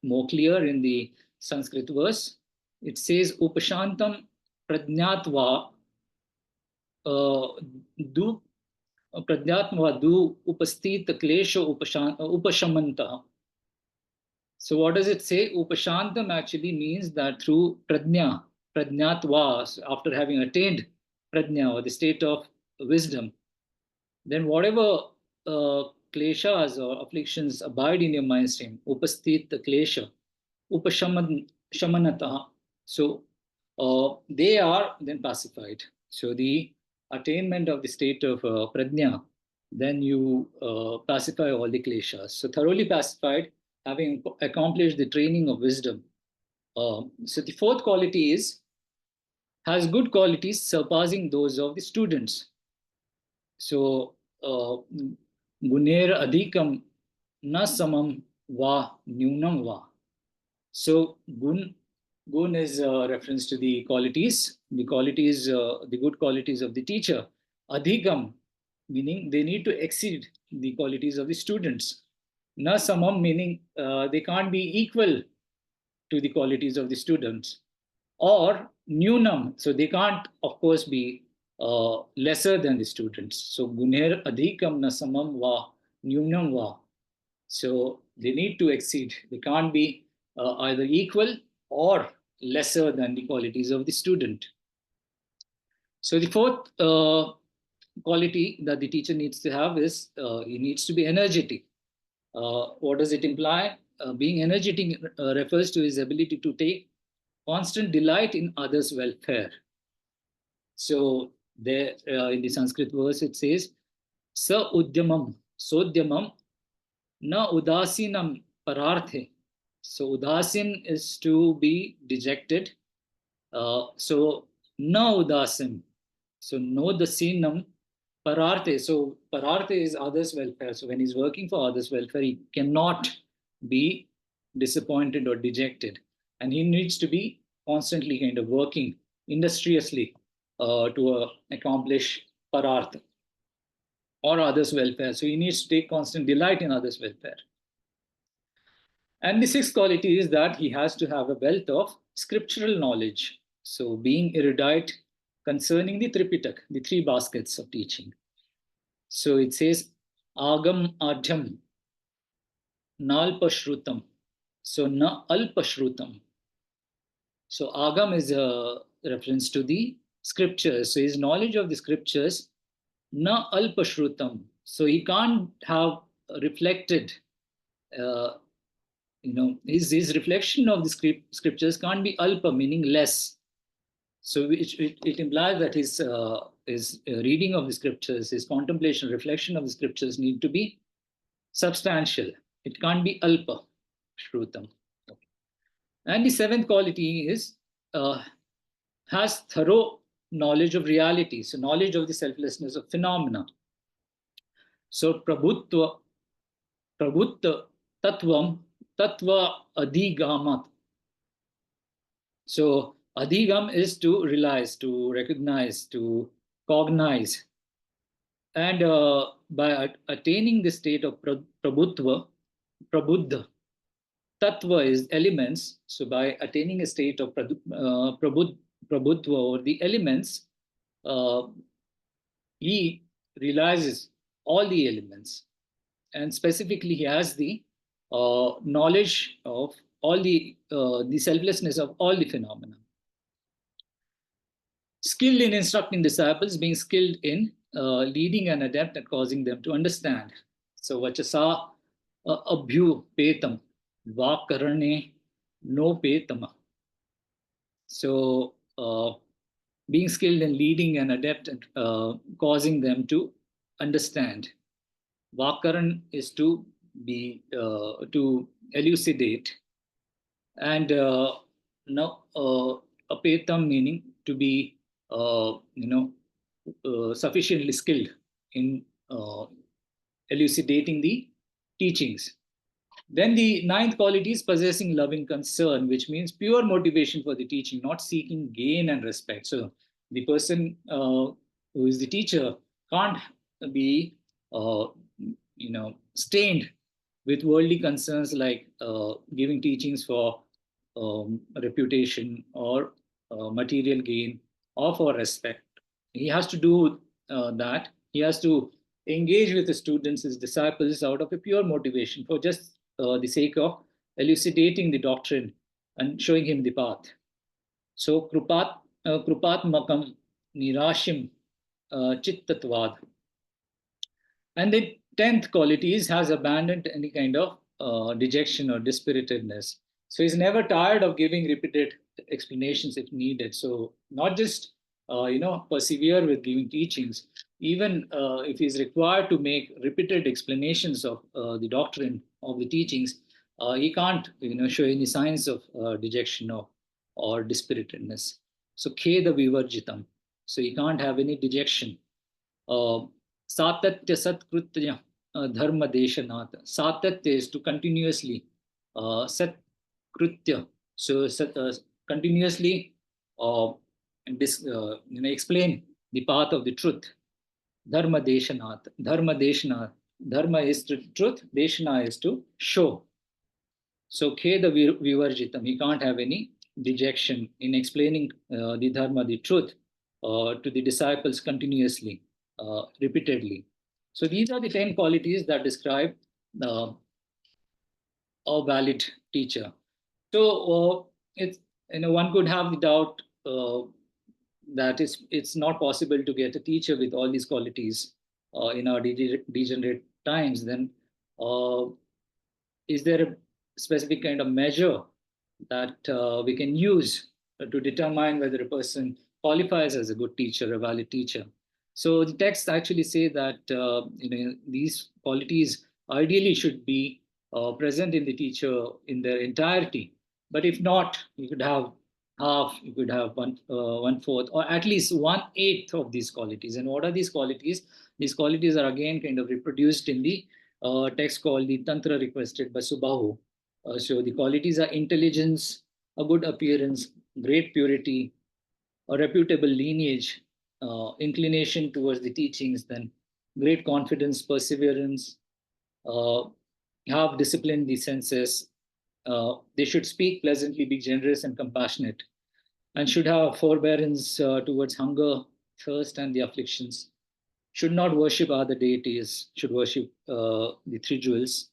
S1: more clear in the Sanskrit verse. It says, Upashantam Pradnyatva Du Pradnyatva Du Upastita Klesha Upashamanta. So what does it say? Upashantam actually means that through pradnyatva, so after having attained pradnya, or the state of wisdom, then whatever kleshas or afflictions abide in your mind stream, upasthit klesha, upashamanata, so they are then pacified. So the attainment of the state of pradnya, then you pacify all the kleshas. So thoroughly pacified, having accomplished the training of wisdom. So the fourth quality has good qualities surpassing those of the students. So guner adhikam na samam va nyunam va. So gun is a reference to the qualities, the good qualities of the teacher. Adhikam meaning they need to exceed the qualities of the students. Na samam meaning they can't be equal to the qualities of the students. Or nyunam, so they can't, of course, be lesser than the students. So guner adhikam na samam va nyunam va. So they need to exceed. They can't be either equal or lesser than the qualities of the student. So the fourth quality that the teacher needs to have is he needs to be energetic. What does it imply? Being energetic refers to his ability to take constant delight in others' welfare. So there in the Sanskrit verse it says, Sa udyamam, sodyamam, na udasinam pararthe. So udasin is to be dejected. So na udasin. So no dasinam pararthe. So pararthe is others' welfare. So when he's working for others' welfare, he cannot be disappointed or dejected. And he needs to be constantly kind of working industriously to accomplish parartha or others' welfare. So he needs to take constant delight in others' welfare. And the sixth quality is that he has to have a wealth of scriptural knowledge. So being erudite concerning the Tripitak, the three baskets of teaching. So it says, Agam Adhyam Nalpashrutam. So na alpashrutam. So Agam is a reference to the scriptures. So his knowledge of the scriptures, na alpashrutam. So he can't have reflected, his reflection of the scriptures can't be alpa, meaning less. So it implies that his reading of the scriptures, his contemplation, reflection of the scriptures need to be substantial. It can't be alpa, shrutam. And the seventh quality is has thorough knowledge of reality, so knowledge of the selflessness of phenomena. So prabhutva tattvam tattva adhigamat. So adhigam is to realize, to recognize, to cognize. And by attaining the state of prabhutva, prabuddha, tattva is elements. So by attaining a state of prabhutva or the elements, he realizes all the elements, and specifically he has the knowledge of all the selflessness of all the phenomena. Skilled in instructing disciples, being skilled in leading an adept and causing them to understand. So vachasa abhyu petam vakarane no petama. So being skilled in leading an adept and causing them to understand. Vakaran is to be to elucidate, and no apetam meaning to be sufficiently skilled in elucidating the teachings. Then the ninth quality is possessing loving concern, which means pure motivation for the teaching, not seeking gain and respect. So the person who is the teacher can't be, stained with worldly concerns like giving teachings for reputation or material gain or for respect. He has to do that. He has to engage with the students, his disciples, out of a pure motivation for just the sake of elucidating the doctrine and showing him the path. So krupatmakam nirashim chittatvad. And the 10th quality is has abandoned any kind of dejection or dispiritedness. So he's never tired of giving repeated explanations if needed. So not just persevere with giving teachings, even if he's required to make repeated explanations of the doctrine of the teachings, he can't show any signs of dejection or dispiritedness. So kheda vivarjitam. So he can't have any dejection. Satatya satkritya dharma deshanat. Satatya is to continuously, satkritya, so continuously explain the path of the truth. Dharma deshanat. Dharma deshanat. Dharma is truth, deshana is to show. So kheda vivarjitam. He can't have any dejection in explaining the dharma, the truth, to the disciples continuously, repeatedly. So these are the 10 qualities that describe a valid teacher. So it's one could have the doubt that it's not possible to get a teacher with all these qualities in our degenerate times. Then is there a specific kind of measure that we can use to determine whether a person qualifies as a good teacher, a valid teacher? So the texts actually say that these qualities ideally should be present in the teacher in their entirety. But if not, you could have half, you could have one fourth, or at least 1/8 of these qualities. And what are these qualities? These qualities are again kind of reproduced in the text called the Tantra requested by Subhahu. So the qualities are intelligence, a good appearance, great purity, a reputable lineage, inclination towards the teachings, then great confidence, perseverance, have disciplined the senses. They should speak pleasantly, be generous and compassionate, and should have forbearance towards hunger, thirst, and the afflictions. Should not worship other deities, should worship the three jewels.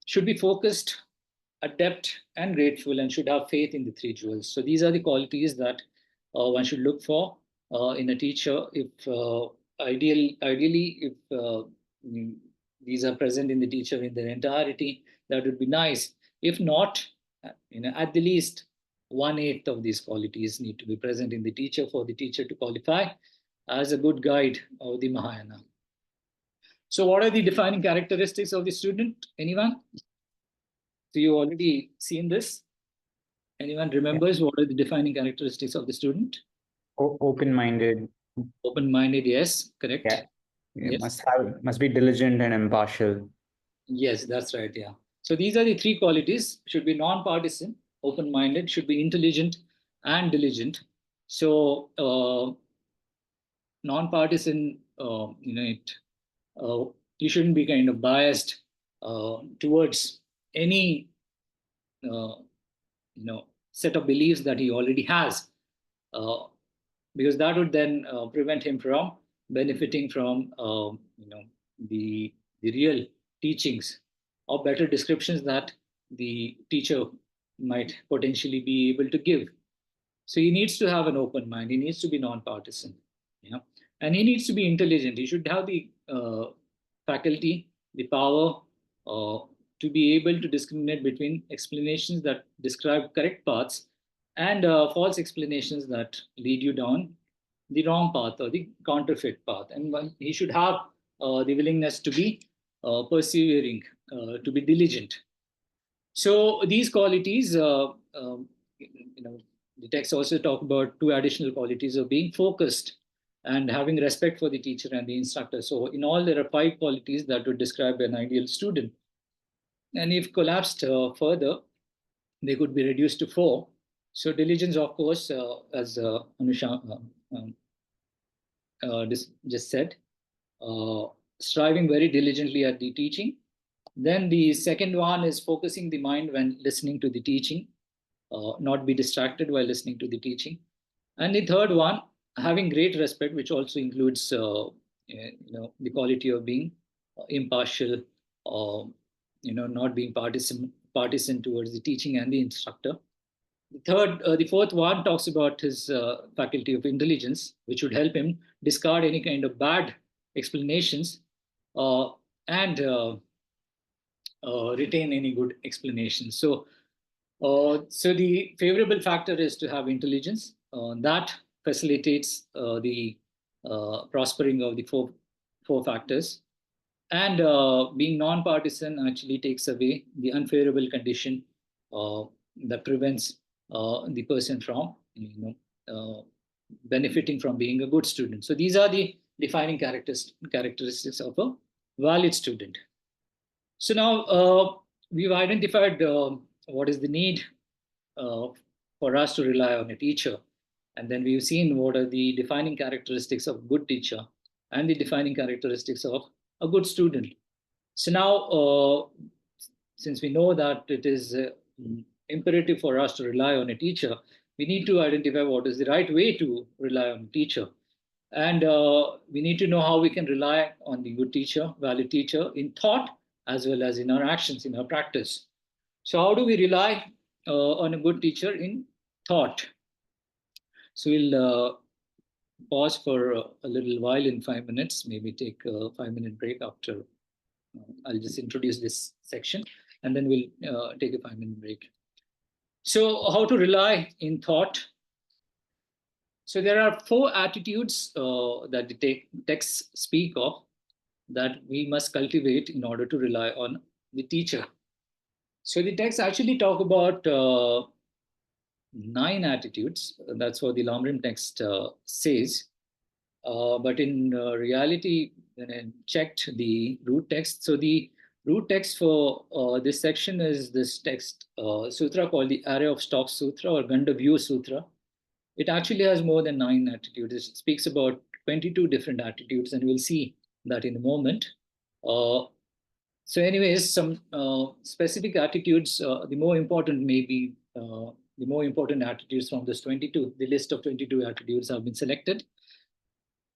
S1: Should be focused, adept, and grateful, and should have faith in the three jewels. So these are the qualities that one should look for in a teacher. If ideally, if these are present in the teacher in their entirety, that would be nice. If not, at the least 1/8 of these qualities need to be present in the teacher for the teacher to qualify as a good guide of the Mahayana. So what are the defining characteristics of the student? Anyone? So you already seen this? Anyone remembers what are the defining characteristics of the student?
S3: Open-minded.
S1: Open-minded, yes, correct.
S3: Yeah.
S1: Yes.
S3: Must be diligent and impartial.
S1: Yes, that's right. Yeah. So these are the three qualities. Should be non-partisan, open-minded, should be intelligent and diligent. So non-partisan, you shouldn't be kind of biased towards any set of beliefs that he already has, because that would then prevent him from benefiting from the real teachings or better descriptions that the teacher might potentially be able to give. So he needs to have an open mind. He needs to be non-partisan, and he needs to be intelligent. He should have the faculty, the power to be able to discriminate between explanations that describe correct paths and false explanations that lead you down the wrong path or the counterfeit path. And he should have the willingness to be persevering, to be diligent. So these qualities, the text also talk about two additional qualities of being focused and having respect for the teacher and the instructor. So in all, there are 5 qualities that would describe an ideal student. And if collapsed further, they could be reduced to 4. So diligence, of course, as Anusha just said, striving very diligently at the teaching. Then the second one is focusing the mind when listening to the teaching, not be distracted while listening to the teaching. And the third one, having great respect, which also includes the quality of being impartial, not being partisan towards the teaching and the instructor. The fourth one talks about his faculty of intelligence, which would help him discard any kind of bad explanations and retain any good explanations. So the favorable factor is to have intelligence. That facilitates the prospering of the four factors. And being non-partisan actually takes away the unfavorable condition that prevents the person from benefiting from being a good student. So these are the defining characteristics of a valid student. So now we've identified what is the need for us to rely on a teacher. And then we've seen what are the defining characteristics of a good teacher and the defining characteristics of a good student. So now, since we know that it is imperative for us to rely on a teacher, we need to identify what is the right way to rely on a teacher. And we need to know how we can rely on the good teacher, valid teacher, in thought as well as in our actions, in our practice. So how do we rely on a good teacher in thought? So we'll pause for a little while in 5 minutes, maybe take a 5-minute break after. I'll just introduce this section and then we'll take a 5-minute break. So how to rely in thought? So there are 4 attitudes that the texts speak of that we must cultivate in order to rely on the teacher. So the texts actually talk about 9 attitudes. That's what the Lamrim text says. But in reality, when I checked the root text, so the root text for this section is this text sutra called the Array of Stock Sutra or Gandavyu Sutra. It actually has more than 9 attitudes. It speaks about 22 different attitudes, and we'll see that in a moment. So anyways, some specific attitudes, the more important maybe, the more important attitudes from this 22, the list of 22 attitudes have been selected.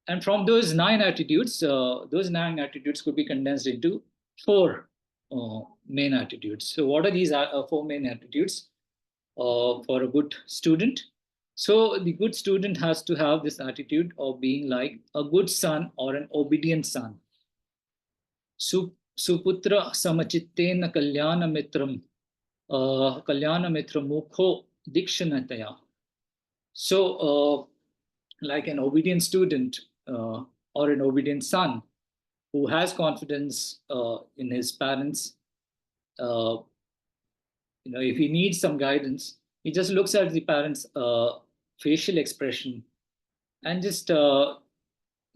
S1: And from those 9 attitudes could be condensed into 4 main attitudes. So what are these 4 main attitudes for a good student? So the good student has to have this attitude of being like a good son or an obedient son. Suputra samachittena kalyana mitram mukho dikshanataya. So like an obedient student or an obedient son who has confidence in his parents, if he needs some guidance, he just looks at the parents' facial expression and just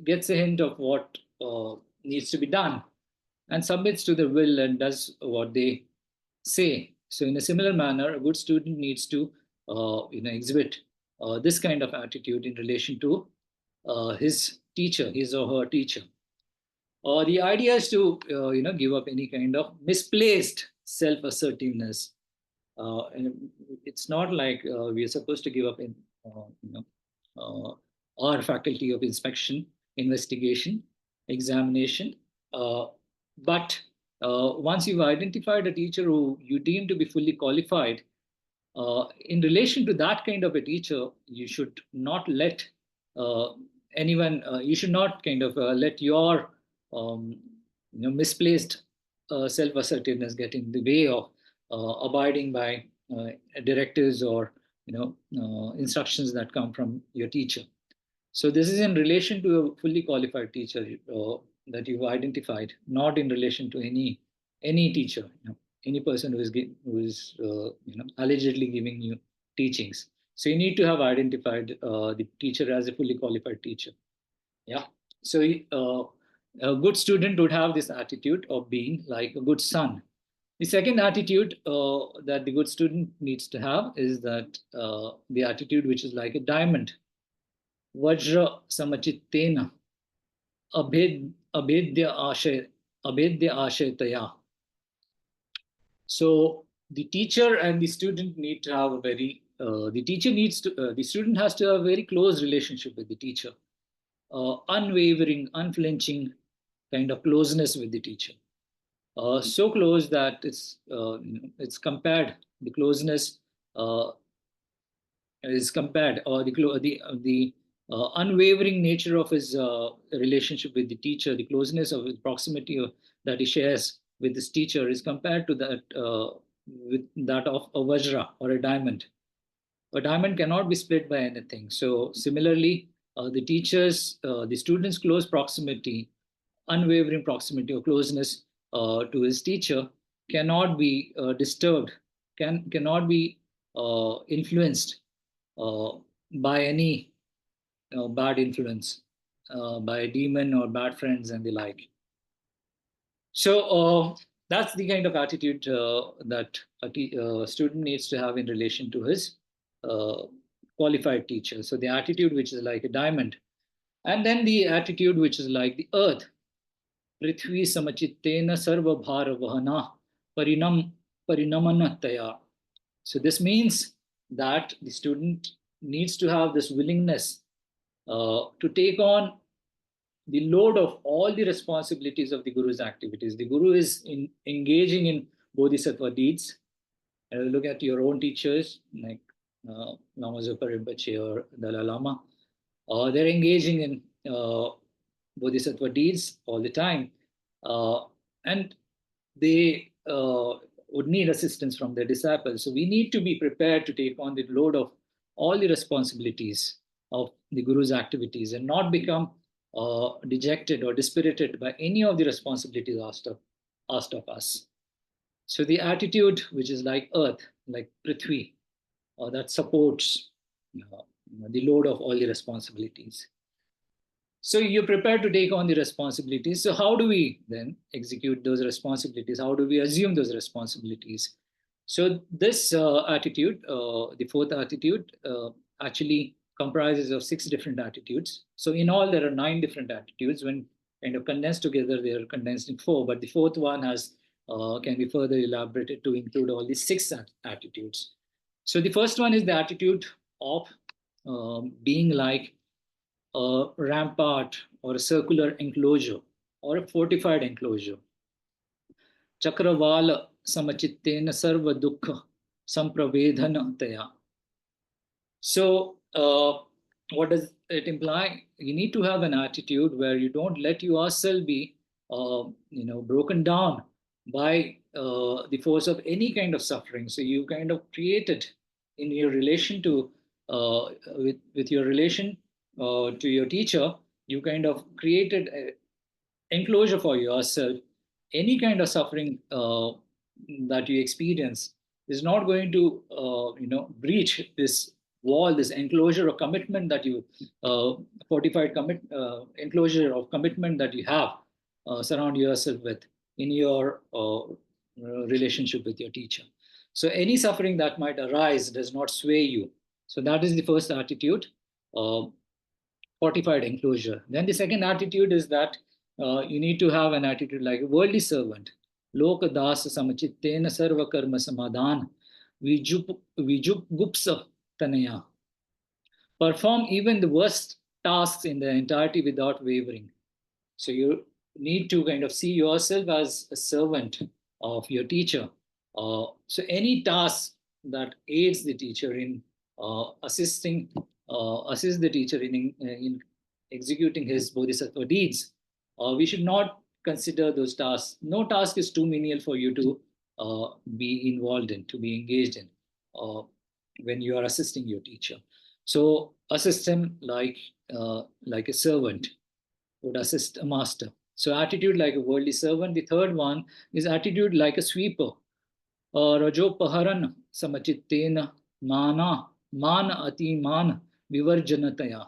S1: gets a hint of what needs to be done and submits to the will and does what they say. So in a similar manner, a good student needs to exhibit this kind of attitude in relation to his teacher, his or her teacher. The idea is to give up any kind of misplaced self-assertiveness. And it's not like we are supposed to give up in our faculty of inspection, investigation, examination. But once you've identified a teacher who you deem to be fully qualified, in relation to that kind of a teacher, you should not let anyone, you should not kind of let your misplaced self-assertiveness get in the way of abiding by directives or instructions that come from your teacher. So this is in relation to a fully qualified teacher that you've identified, not in relation to any teacher, any person who is allegedly giving you teachings. So you need to have identified the teacher as a fully qualified teacher. Yeah. So a good student would have this attitude of being like a good son. The second attitude that the good student needs to have is that the attitude which is like a diamond. Vajra samachittena abhedya ashayataya. So the teacher and the student need to have a very, the student has to have a very close relationship with the teacher. Unwavering, unflinching kind of closeness with the teacher. So close that it's compared, the closeness is compared, or the unwavering nature of his relationship with the teacher, the closeness of his proximity that he shares with his teacher is compared to that with that of a vajra or a diamond. A diamond cannot be split by anything. So similarly, the student's close proximity, unwavering proximity or closeness to his teacher cannot be disturbed, cannot be influenced by any bad influence, by a demon or bad friends and the like. So that's the kind of attitude that a student needs to have in relation to his qualified teacher. So the attitude which is like a diamond, and then the attitude which is like the earth. Prithvi samachittena sarva bhara vahana parinamanataya. So this means that the student needs to have this willingness to take on the load of all the responsibilities of the Guru's activities. The Guru is engaging in bodhisattva deeds. Look at your own teachers like Lama Zopa Rinpoche or Dalai Lama. They're engaging in bodhisattva deeds all the time. And they would need assistance from their disciples. So we need to be prepared to take on the load of all the responsibilities of the Guru's activities and not become dejected or dispirited by any of the responsibilities asked of us. So the attitude which is like earth, like Prithvi, that supports the load of all the responsibilities. So you're prepared to take on the responsibilities. So how do we then execute those responsibilities? How do we assume those responsibilities? So this attitude, the fourth attitude, actually comprises of 6 different attitudes. So in all, there are 9 different attitudes. When kind of condensed together, they are condensed in 4. But the fourth one can be further elaborated to include all these 6 attitudes. So the first one is the attitude of being like a rampart or a circular enclosure or a fortified enclosure. Chakravala samachittena sarva dukkha sampravedhanataya. So what does it imply? You need to have an attitude where you don't let yourself be broken down by the force of any kind of suffering. So you kind of created in your relation to with your relation to your teacher, you kind of created an enclosure for yourself. Any kind of suffering that you experience is not going to breach this wall, this enclosure of commitment that you fortified enclosure of commitment that you have surround yourself with in your relationship with your teacher. So any suffering that might arise does not sway you. So that is the first attitude, fortified enclosure. Then the second attitude is that you need to have an attitude like a worldly servant. Lokadasa samachittena sarva karma samadhan vijupgupsa tanaya. Perform even the worst tasks in their entirety without wavering. So you need to kind of see yourself as a servant of your teacher. So any task that aids the teacher in assist the teacher in executing his bodhisattva deeds, we should not consider those tasks. No task is too menial for you to be involved in, to be engaged in when you are assisting your teacher. So assist him like a servant would assist a master. So attitude like a worldly servant. The third one is attitude like a sweeper. Rajopaharan samachittena mana ati man vivarjanataya.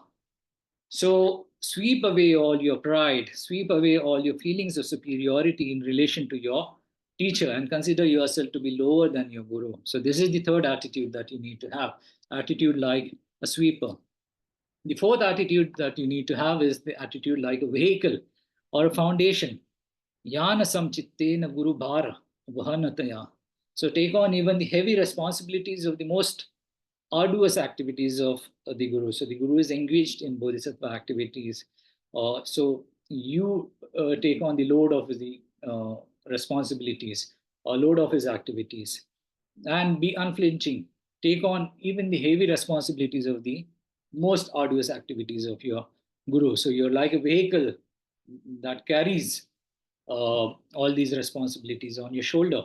S1: So sweep away all your pride, sweep away all your feelings of superiority in relation to your teacher and consider yourself to be lower than your guru. So this is the third attitude that you need to have, attitude like a sweeper. The fourth attitude that you need to have is the attitude like a vehicle or a foundation. Yana samchittena guru bhara vahanataya. So take on even the heavy responsibilities of the most arduous activities of the guru. So the guru is engaged in bodhisattva activities. So you take on the load of the responsibilities or load of his activities and be unflinching. Take on even the heavy responsibilities of the most arduous activities of your guru. So you're like a vehicle that carries all these responsibilities on your shoulder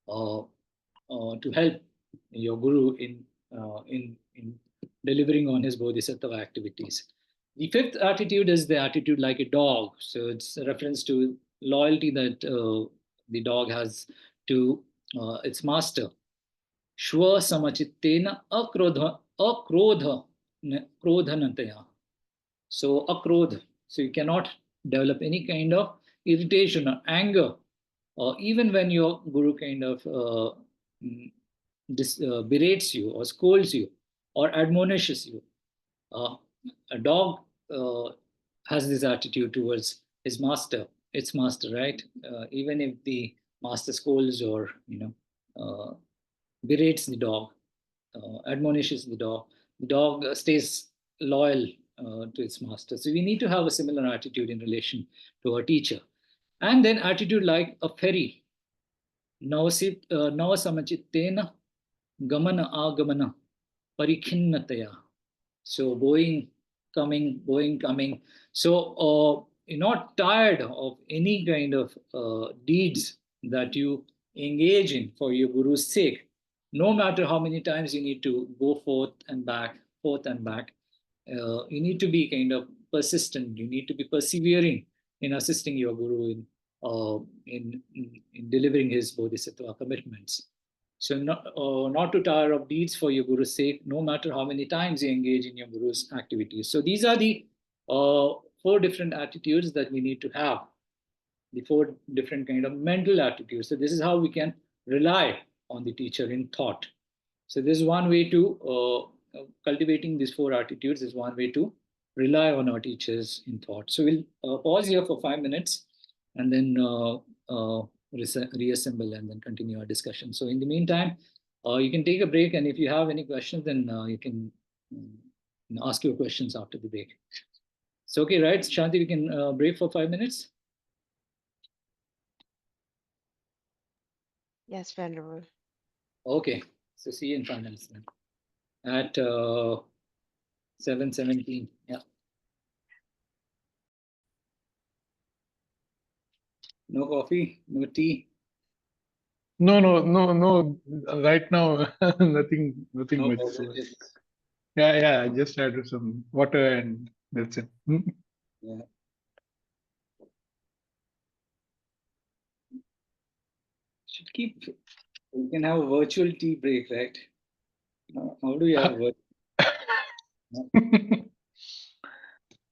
S1: to help your guru in delivering on his bodhisattva activities. The fifth attitude is the attitude like a dog. So it's a reference to loyalty that the dog has to its master. Shwa samachittena akrodhanataya. So akrodha. So you cannot develop any kind of irritation or anger, or even when your guru kind of berates you or scolds you or admonishes you. A dog has this attitude towards his master, its master, right? Even if the master scolds or berates the dog, admonishes the dog stays loyal to its master. So we need to have a similar attitude in relation to our teacher. And then attitude like a ferry. Navasamachittena gamana agamana parikhinnataya. So going, coming. So you're not tired of any kind of deeds that you engage in for your guru's sake, no matter how many times you need to go forth and back. You need to be kind of persistent. You need to be persevering in assisting your guru in delivering his bodhisattva commitments. So not to tire of deeds for your guru's sake, no matter how many times you engage in your guru's activities. So these are the four different attitudes that we need to have, the four different kind of mental attitudes. So this is how we can rely on the teacher in thought. So this is one way to cultivating these four attitudes is one way to rely on our teachers in thought. So we'll pause here for 5 minutes and then reassemble and then continue our discussion. So in the meantime, you can take a break, and if you have any questions, then you can ask your questions after the break. So okay, right, Shanti, we can break for 5 minutes.
S4: Yes, Venerable.
S1: Okay, so see you in 5 minutes then at 7:17. Yeah. No coffee, no tea.
S2: No. Right now, nothing
S1: No
S2: much.
S1: beverages.
S2: Yeah. I just had some water and that's it.
S1: Yeah. Should keep. We can have a virtual tea break, right? How do you have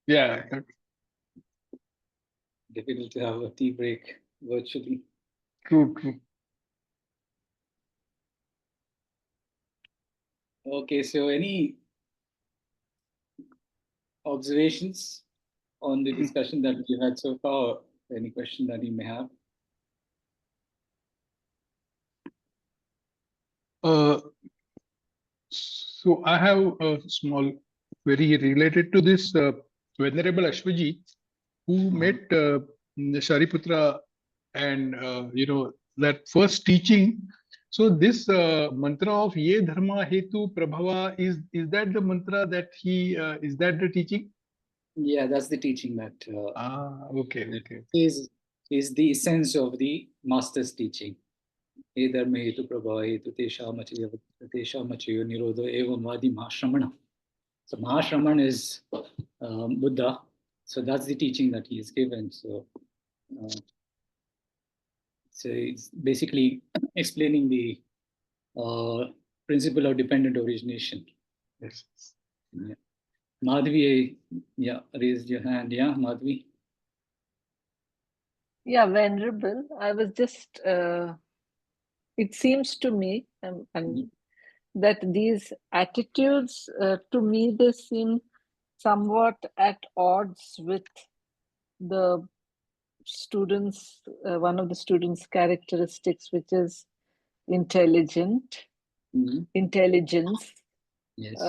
S2: Yeah.
S1: difficult to have a tea break virtually?
S2: True.
S1: Okay, so any observations on the discussion that we had so far? Any question that you may have?
S2: Uh, so I have a small query related to this Venerable Ashvaji, who met Shariputra, and that first teaching. So this mantra of Ye Dharma Hetu Prabhava, is that the mantra that he is that the teaching?
S1: Yeah, that's the teaching that
S2: Okay.
S1: is the essence of the master's teaching. Ye dharma hetu prabhava hetu tesha machayo nirodho evam vadi mahashramana. So Mahashraman is Buddha. So that's the teaching that he is given. So it's basically explaining the principle of dependent origination.
S2: Yes.
S1: Yeah. Madhvi, yeah, raised your hand. Yeah, Madhvi.
S4: Yeah, Venerable. I was just, it seems to me, and that these attitudes, to me, they seem somewhat at odds with the students, one of the students' characteristics, which is intelligence.
S1: Yes.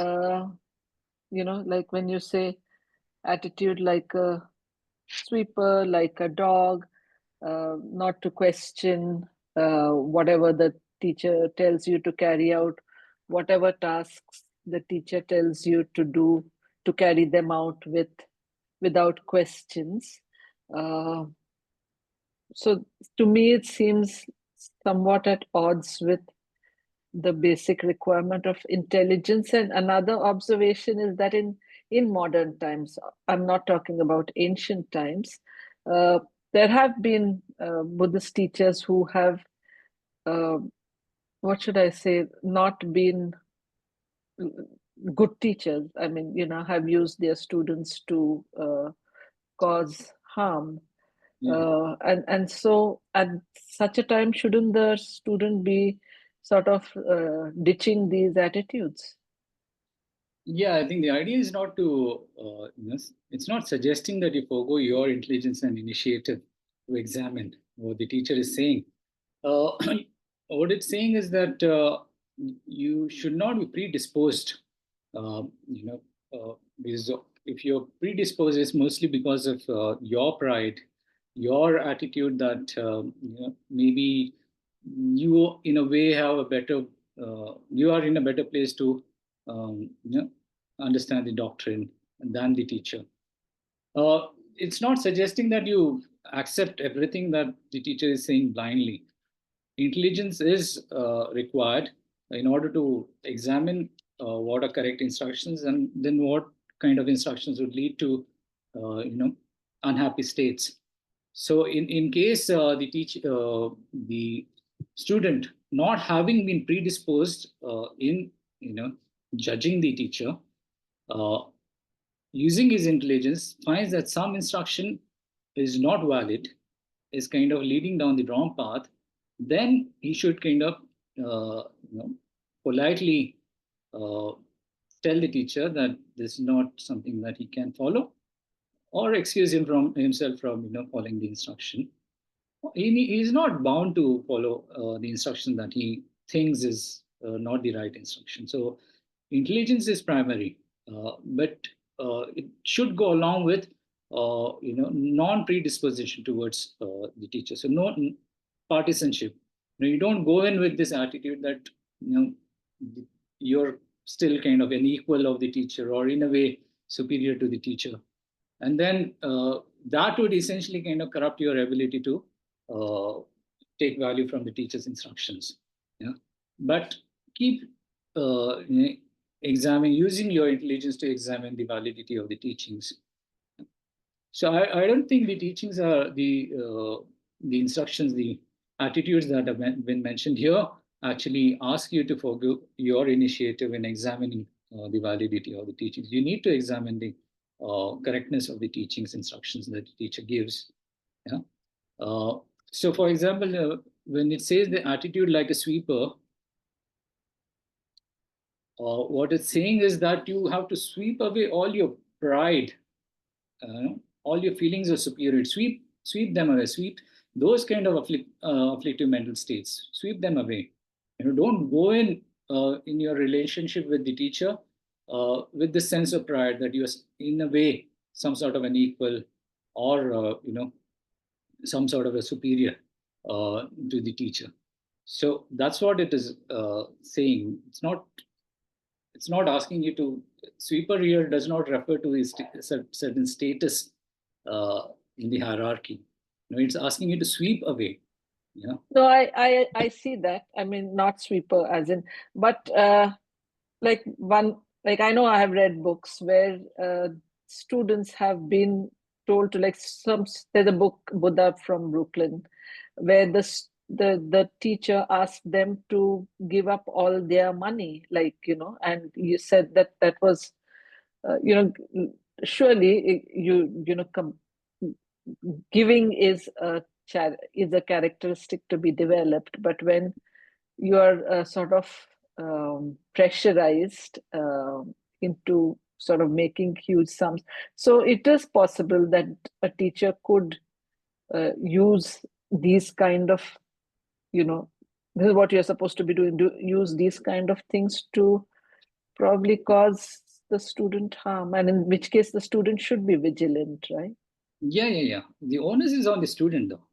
S4: Like when you say attitude like a sweeper, like a dog, not to question whatever the teacher tells you to carry out, whatever tasks the teacher tells you to do, to carry them out without questions. So to me, it seems somewhat at odds with the basic requirement of intelligence. And another observation is that in modern times, I'm not talking about ancient times, there have been Buddhist teachers who have, what should I say, not been good teachers. I mean, have used their students to cause harm.
S1: Yeah.
S4: And so at such a time, shouldn't the student be sort of ditching these attitudes?
S1: Yeah, I think the idea is not to, it's not suggesting that you forego your intelligence and initiative to examine what the teacher is saying. What it's saying is that you should not be predisposed, because if you're predisposed, it's mostly because of your pride, your attitude that maybe you, in a way, have a better, you are in a better place to understand the doctrine than the teacher. It's not suggesting that you accept everything that the teacher is saying blindly. Intelligence is required in order to examine what are correct instructions, and then what kind of instructions would lead to unhappy states. So in case the student not having been predisposed in judging the teacher, using his intelligence, finds that some instruction is not valid, is kind of leading down the wrong path, then he should kind of politely tell the teacher that this is not something that he can follow, or excuse himself from following the instruction. He is not bound to follow the instruction that he thinks is not the right instruction. So intelligence is primary, but it should go along with non-predisposition towards the teacher. So no partisanship. You don't go in with this attitude that you're still kind of an equal of the teacher, or in a way superior to the teacher, and then that would essentially kind of corrupt your ability to take value from the teacher's instructions. Yeah, but keep using your intelligence to examine the validity of the teachings. So I don't think the teachings are the instructions, the attitudes that have been mentioned here actually ask you to forgo your initiative in examining the validity of the teachings. You need to examine the correctness of the teachings, instructions that the teacher gives. Yeah. So, for example, when it says the attitude like a sweeper, what it's saying is that you have to sweep away all your pride, all your feelings of superiority. Sweep them away. Sweep those kind of afflictive mental states. Sweep them away. Don't go in your relationship with the teacher with this sense of pride that you're in a way some sort of an equal, or some sort of a superior to the teacher. So that's what it is saying. It's not asking you to. Sweeper here does not refer to a certain status in the hierarchy. It's asking you to sweep away. Yeah.
S4: No, I see that. I mean, not sweeper as in, but like I know I have read books where students have been told to, like, there's a book, Buddha from Brooklyn, where the teacher asked them to give up all their money, and you said that was, surely giving is a characteristic to be developed, but when you are sort of pressurized into sort of making huge sums, so it is possible that a teacher could use these kind of, this is what you're supposed to be doing, use these kind of things to probably cause the student harm, and in which case the student should be vigilant, right?
S1: Yeah. The onus is on the student, though.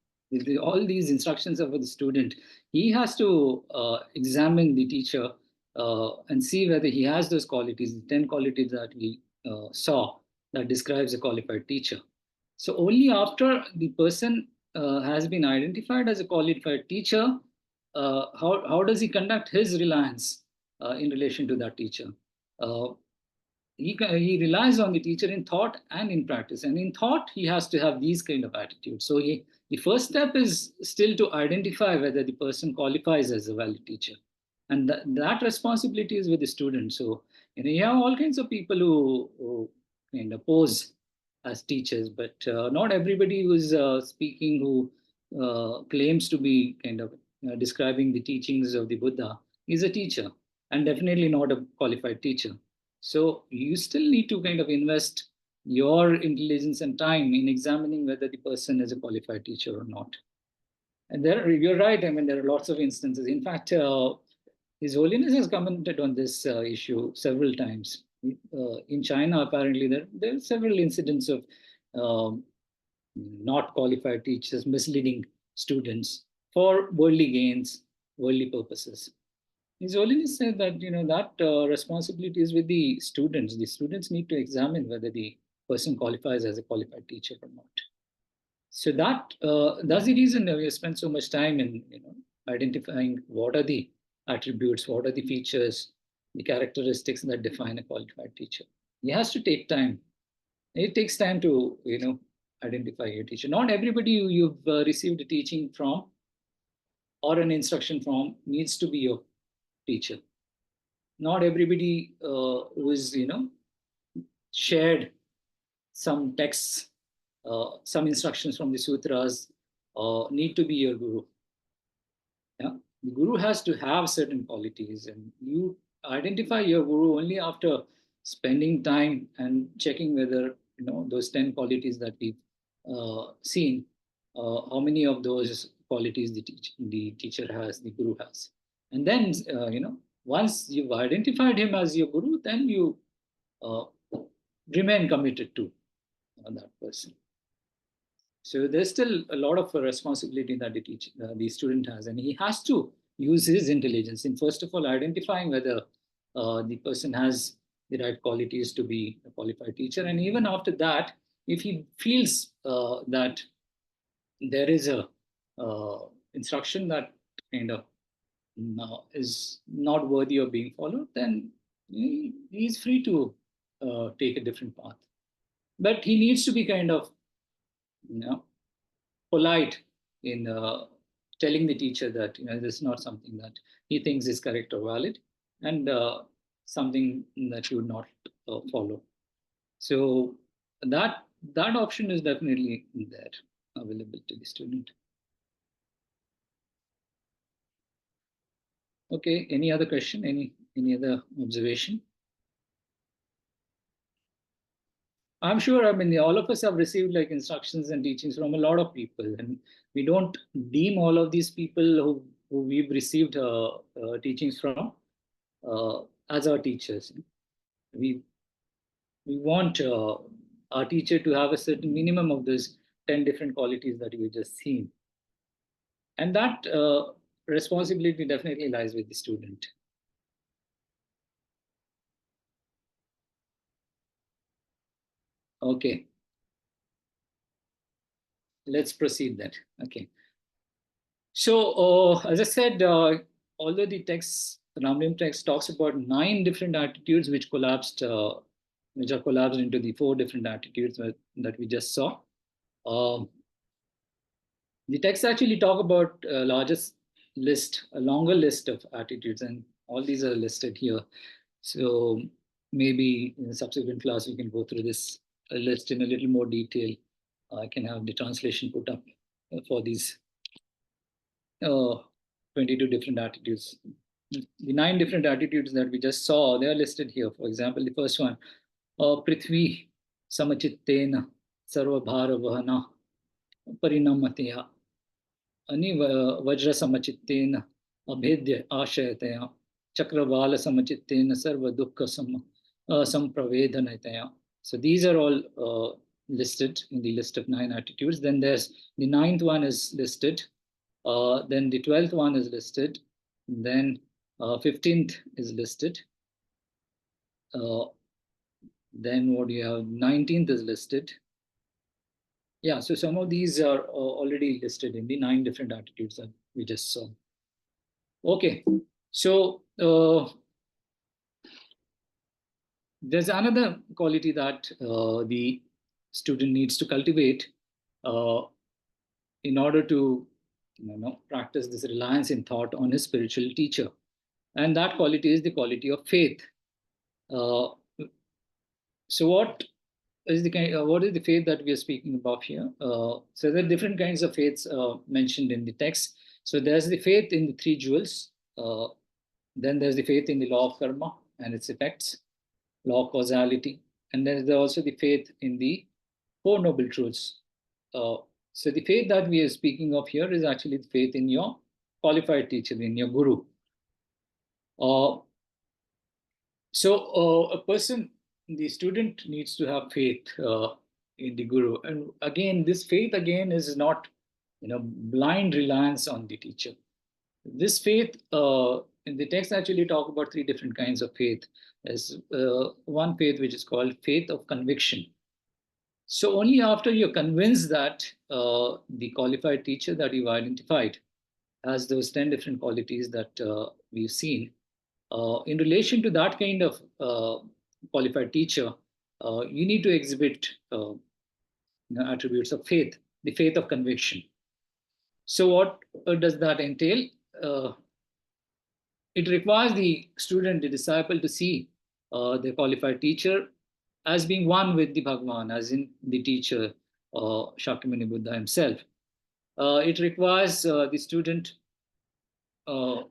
S1: All these instructions are for the student. He has to examine the teacher and see whether he has those qualities, the 10 qualities that we saw that describes a qualified teacher. So only after the person has been identified as a qualified teacher, how does he conduct his reliance in relation to that teacher? He relies on the teacher in thought and in practice. And in thought, he has to have these kind of attitudes. So the first step is still to identify whether the person qualifies as a valid teacher. And that responsibility is with the student. So you have all kinds of people who kind of pose as teachers, but not everybody who is speaking, who claims to be kind of describing the teachings of the Buddha is a teacher, and definitely not a qualified teacher. So you still need to kind of invest your intelligence and time in examining whether the person is a qualified teacher or not. And you're right. I mean, there are lots of instances. In fact, His Holiness has commented on this issue several times. In China, apparently, there are several incidents of not qualified teachers misleading students for worldly gains, worldly purposes. His Holiness said that that responsibility is with the students. The students need to examine whether the person qualifies as a qualified teacher or not. So that's the reason that we have spent so much time in identifying what are the attributes, what are the features, the characteristics that define a qualified teacher. He has to take time. It takes time to identify your teacher. Not everybody you've received a teaching from or an instruction from needs to be your teacher. Not everybody who is shared some texts, some instructions from the sutras need to be your guru. Yeah, the guru has to have certain qualities, and you identify your guru only after spending time and checking whether those 10 qualities that we've seen, how many of those qualities the teacher has, the guru has. And then once you've identified him as your guru, then you remain committed to that person. So there's still a lot of responsibility that the student has, and he has to use his intelligence in, first of all, identifying whether the person has the right qualities to be a qualified teacher. And even after that, if he feels that there is a instruction that kind of is not worthy of being followed, then he's free to take a different path. But he needs to be kind of polite in telling the teacher that this is not something that he thinks is correct or valid, and something that you would not follow. So that option is definitely there, available to the student. Okay, any other question? Any other observation? I'm sure, I mean, all of us have received instructions and teachings from a lot of people, and we don't deem all of these people who we've received teachings from as our teachers. We want our teacher to have a certain minimum of those 10 different qualities that you just seen. And that responsibility definitely lies with the student. Okay. Let's proceed then. Okay. So, as I said, although the text, the Ramlim text talks about 9 different attitudes which collapsed, which are collapsed into the 4 different attitudes that we just saw. The text actually talk about a longer list of attitudes, and all these are listed here. So maybe in the subsequent class we can go through this list in a little more detail. I can have the translation put up for these 22 different attitudes. The 9 different attitudes that we just saw, they are listed here. For example, the first one, Prithvi Samachittena Sarvabhara Vahana Parinamatya Ani Vajra Samachitena Abhedya Ashayataya Chakravala Samachitena Sarva Dukkha Sampravedanataya. So these are all listed in the list of 9 attitudes. Then there's the 9th one is listed. Then the 12th one is listed. Then 15th is listed. Then what do you have? 19th is listed. Yeah, so some of these are already listed in the 9 different attitudes that we just saw. Okay, so there's another quality that the student needs to cultivate in order to practice this reliance in thought on his spiritual teacher. And that quality is the quality of faith. So what is the faith that we are speaking about here? So there are different kinds of faiths mentioned in the text. So there's the faith in the 3 jewels. Then there's the faith in the law of karma and its effects, law of causality. And then there's also the faith in the 4 noble truths. So the faith that we are speaking of here is actually the faith in your qualified teacher, in your guru. So a person, the student needs to have faith in the guru. And again, this faith again is not, blind reliance on the teacher. This faith, in the text actually talk about 3 different kinds of faith. There's one faith which is called faith of conviction. So only after you're convinced that the qualified teacher that you've identified has those 10 different qualities that we've seen, in relation to that kind of qualified teacher, you need to exhibit attributes of faith, the faith of conviction. So what does that entail? It requires the student, the disciple, to see the qualified teacher as being one with the Bhagavan, as in the teacher, Shakyamuni Buddha himself. It requires the student to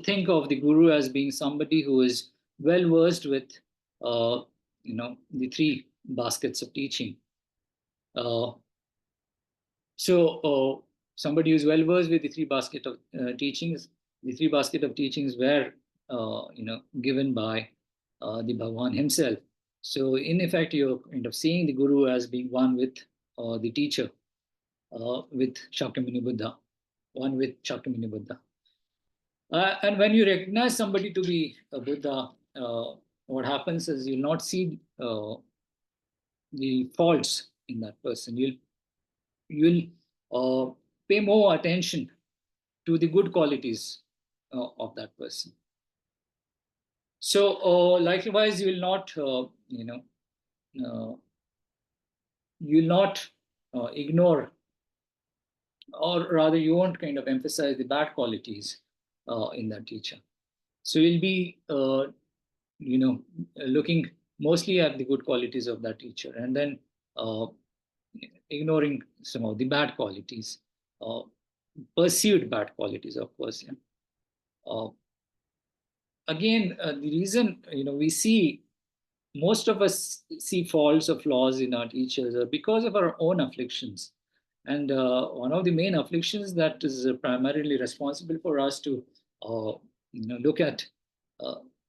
S1: think of the guru as being somebody who is well versed with, the 3 baskets of teaching. So somebody who's well versed with the 3 basket of teachings. The 3 basket of teachings were, given by the Bhagavan himself. So in effect, you're kind of seeing the guru as being one with the teacher, with Shakyamuni Buddha, one with Shakyamuni Buddha. And when you recognize somebody to be a Buddha, what happens is you'll not see the faults in that person. You'll pay more attention to the good qualities of that person. So likewise, you will not, you'll not ignore, or rather you won't kind of emphasize the bad qualities in that teacher. So you'll be, looking mostly at the good qualities of that teacher, and then ignoring some of the bad qualities, perceived bad qualities, of course. Yeah. Again, the reason, we see, most of us see faults or flaws in our teachers are because of our own afflictions. And one of the main afflictions that is primarily responsible for us to look at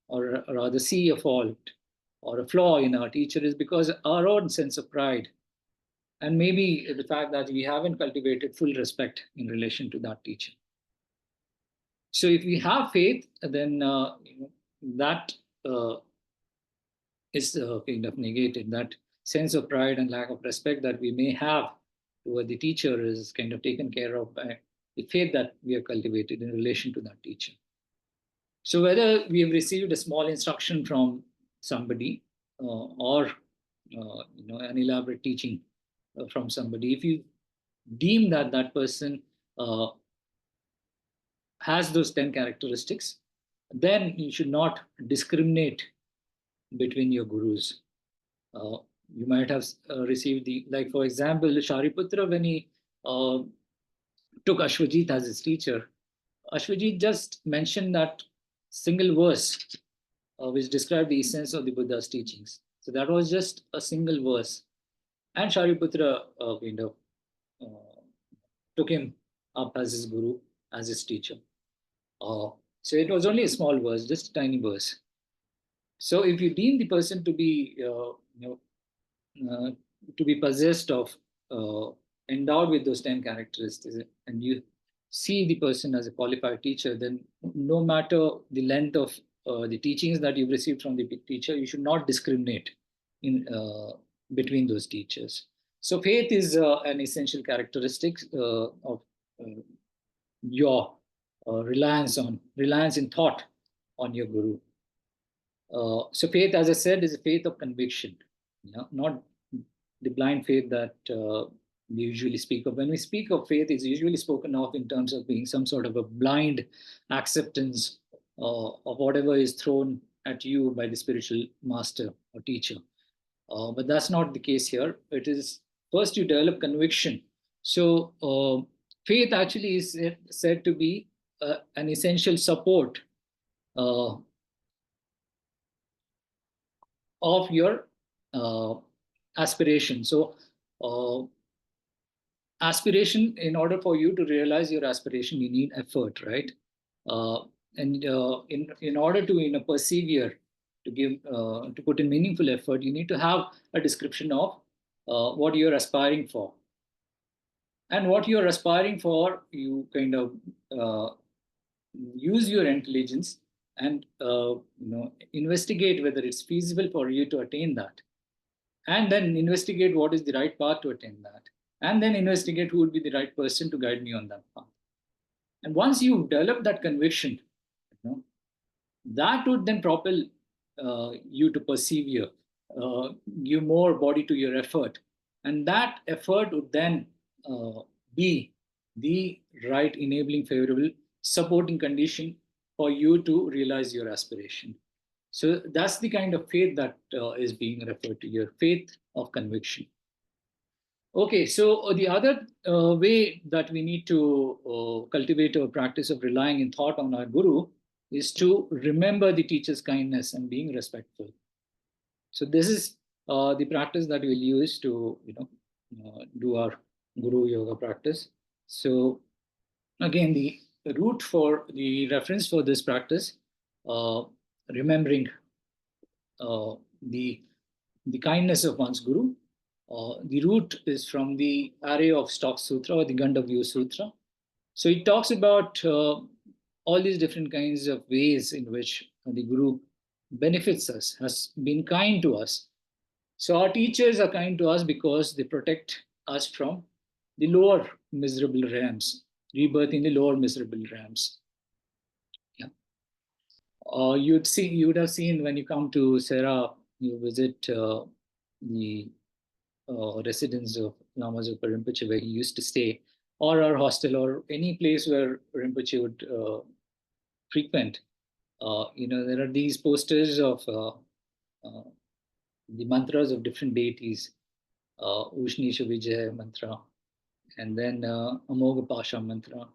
S1: or rather see a fault or a flaw in our teacher is because our own sense of pride, and maybe the fact that we haven't cultivated full respect in relation to that teacher. So if we have faith, then that is kind of negated. That sense of pride and lack of respect that we may have toward the teacher is kind of taken care of by the faith that we have cultivated in relation to that teacher. So whether we have received a small instruction from somebody or an elaborate teaching from somebody, if you deem that that person has those 10 characteristics, then you should not discriminate between your gurus. You might have received like for example, Shariputra, when he took Ashvajit as his teacher, Ashvajit just mentioned that single verse which described the essence of the Buddha's teachings. So that was just a single verse. And Shariputra took him up as his guru, as his teacher. So it was only a small verse, just a tiny verse. So if you deem the person to be, to be possessed of, endowed with those 10 characteristics, and you see the person as a qualified teacher, then no matter the length of the teachings that you've received from the teacher, you should not discriminate in between those teachers. So faith is an essential characteristic of your reliance in thought on your guru. So faith, as I said, is a faith of conviction, not the blind faith that we usually speak of. When we speak of faith, it's usually spoken of in terms of being some sort of a blind acceptance of whatever is thrown at you by the spiritual master or teacher. But that's not the case here. It is first you develop conviction. So faith actually is said to be an essential support of your aspiration. So aspiration, in order for you to realize your aspiration, you need effort, right? And in order to persevere, to give to put in meaningful effort, you need to have a description of what you're aspiring for. And what you're aspiring for, you kind of use your intelligence and investigate whether it's feasible for you to attain that, and then investigate what is the right path to attain that, and then investigate who would be the right person to guide me on that path. And once you've developed that conviction, that would then propel you to persevere, give more body to your effort, and that effort would then be the right enabling, favorable, supporting condition for you to realize your aspiration. So that's the kind of faith that is being referred to here, faith of conviction. Okay, so the other way that we need to cultivate our practice of relying in thought on our guru is to remember the teacher's kindness and being respectful. So this is the practice that we'll use to do our guru yoga practice. So again, the root for the reference for this practice, remembering the kindness of one's guru. The root is from the Array of Stock Sutra or the Gandavyu Sutra. So it talks about all these different kinds of ways in which the guru benefits us, has been kind to us. So our teachers are kind to us because they protect us from the lower miserable realms, rebirth in the lower miserable realms. Yeah. You would have seen when you come to Sera, you visit the residence of Lama Zopa Rinpoche, where he used to stay, or our hostel, or any place where Rinpoche would frequent. There are these posters of the mantras of different deities, Ushnisha Vijaya mantra, and then Amoga Pasha mantra.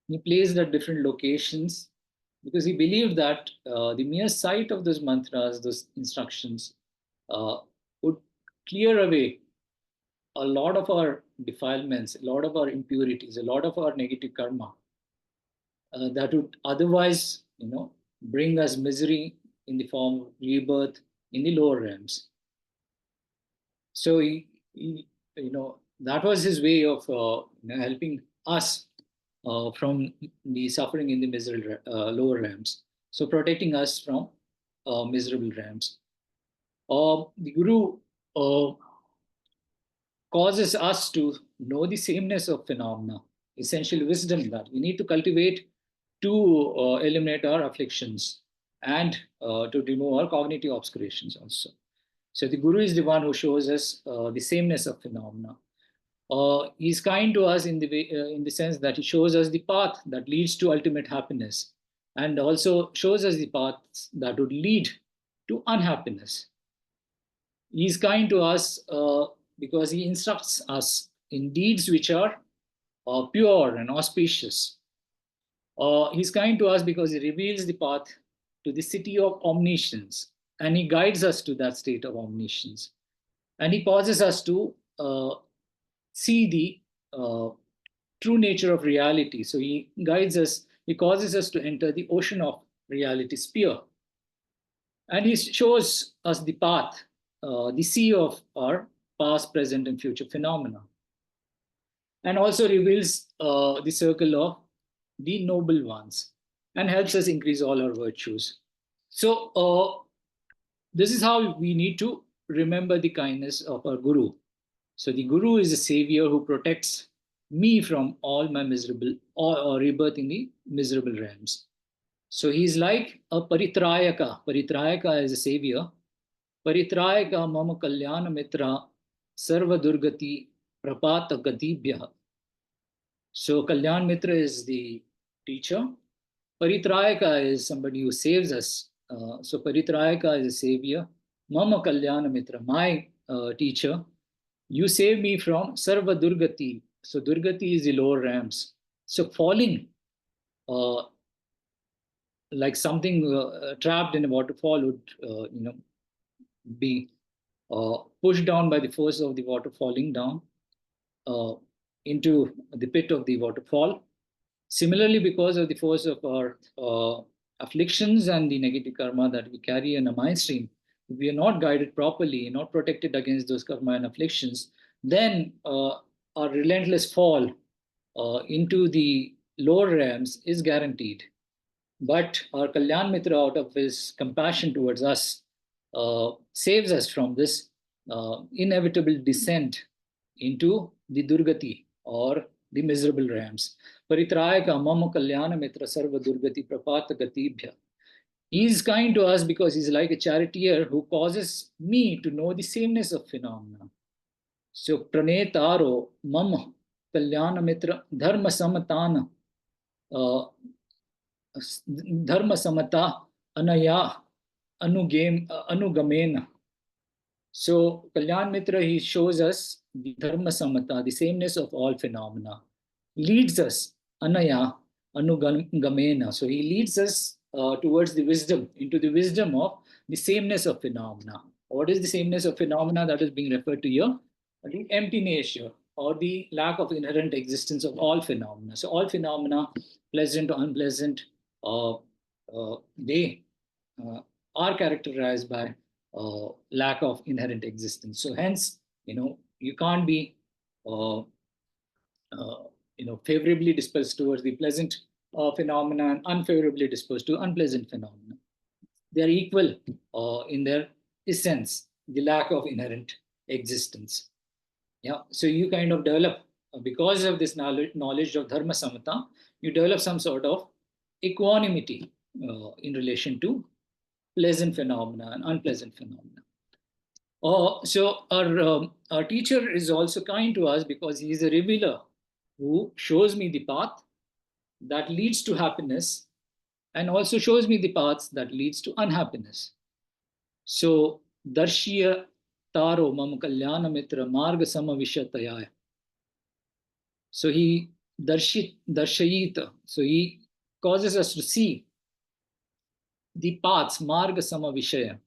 S1: He placed at different locations because he believed that the mere sight of those mantras, those instructions, would clear away a lot of our defilements, a lot of our impurities, a lot of our negative karma that would otherwise, bring us misery in the form of rebirth in the lower realms. So that was his way of helping us from the suffering in the miserable lower realms. So protecting us from miserable realms. The Guru causes us to know the sameness of phenomena, essential wisdom that we need to cultivate to eliminate our afflictions and to remove our cognitive obscurations also. So the Guru is the one who shows us the sameness of phenomena. He's kind to us in the sense that he shows us the path that leads to ultimate happiness, and also shows us the paths that would lead to unhappiness. He's kind to us because he instructs us in deeds which are pure and auspicious. He's kind to us because he reveals the path to the city of omniscience, and he guides us to that state of omniscience. And he causes us to see the true nature of reality. So he guides us, he causes us to enter the ocean of reality sphere. And he shows us the path, the sea of our past, present, and future phenomena. And also reveals the circle of the noble ones and helps us increase all our virtues. So this is how we need to remember the kindness of our Guru. So the Guru is a savior who protects me from all my miserable or rebirth in the miserable realms. So he's like a paritrayaka. Paritrayaka is a savior. Paritrayaka mama kalyana mitra sarva durgati prapata gatibhya. So Kalyan Mitra is the teacher. Paritrayaka is somebody who saves us. So Paritrayaka is a savior. Mama Kalyana Mitra, my teacher. You save me from Sarva Durgati. So Durgati is the lower realms. So falling, like something trapped in a waterfall would, be pushed down by the force of the water falling down into the pit of the waterfall. Similarly, because of the force of our afflictions and the negative karma that we carry in a mind stream, if we are not guided properly, not protected against those karma and afflictions, then our relentless fall into the lower realms is guaranteed. But our Kalyan Mitra, out of his compassion towards us, saves us from this inevitable descent into the Durgati or the miserable realms. Paritrayaka mama kalyana mitra sarva durgati prapata gatibhya. He is kind to us because he's like a charioteer who causes me to know the sameness of phenomena. So pranetaro mama kalyana mitra dharma samatana dharma samata anaya anugamena. So Kalyan Mitra, he shows us the dharma samata, the sameness of all phenomena, leads us anaya anugamena. So he leads us towards the wisdom, into the wisdom of the sameness of phenomena. What is the sameness of phenomena that is being referred to here? The empty nature or the lack of inherent existence of all phenomena. So all phenomena, pleasant or unpleasant, they are characterized by lack of inherent existence. So hence, you can't be, favorably disposed towards the pleasant phenomena and unfavorably disposed to unpleasant phenomena. They are equal in their essence, the lack of inherent existence. Yeah. So you kind of develop, because of this knowledge of dharma samata, you develop some sort of equanimity in relation to pleasant phenomena and unpleasant phenomena. So our teacher is also kind to us because he is a revealer who shows me the path that leads to happiness and also shows me the paths that leads to unhappiness. So darshiya taro mam kalyana mitra marga samavishataya. So he darshayita. So he causes us to see the paths, marga samavishaya,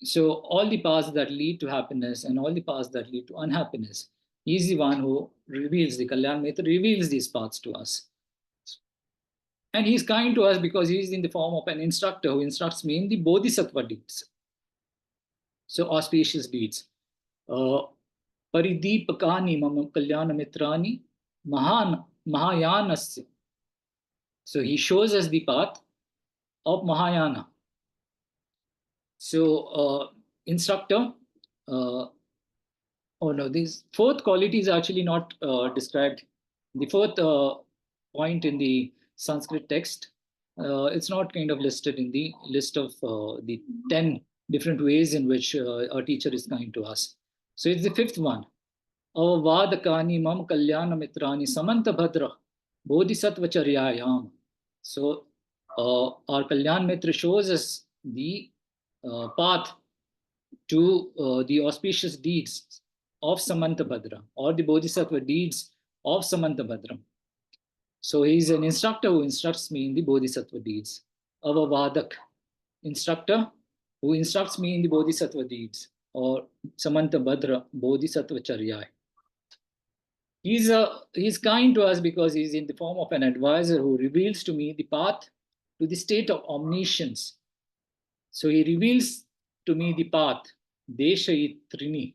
S1: So all the paths that lead to happiness and all the paths that lead to unhappiness, he's the one who reveals, the Kalyan Mitra reveals these paths to us. And he's kind to us because he's in the form of an instructor who instructs me in the bodhisattva deeds. So auspicious deeds. Paridipakani mama kalyana mitrani mahayanasya. So he shows us the path of Mahayana. So instructor, oh no, this fourth quality is actually not described. The fourth point in the Sanskrit text, it's not kind of listed in the list of the 10 different ways in which our teacher is kind to us. So it's the fifth one. Avadakani mam kalyana mitrani samanta bhadra bodhisattva charyayam. So our Kalyan Mitra shows us the path to the auspicious deeds of Samantabhadra or the Bodhisattva deeds of Samantabhadra. So he is an instructor who instructs me in the Bodhisattva deeds. Avavadak, instructor who instructs me in the Bodhisattva deeds or Samantabhadra Bodhisattva Charyai. He's kind to us because he's in the form of an advisor who reveals to me the path to the state of omniscience. So he reveals to me the path, Deshayit Trini,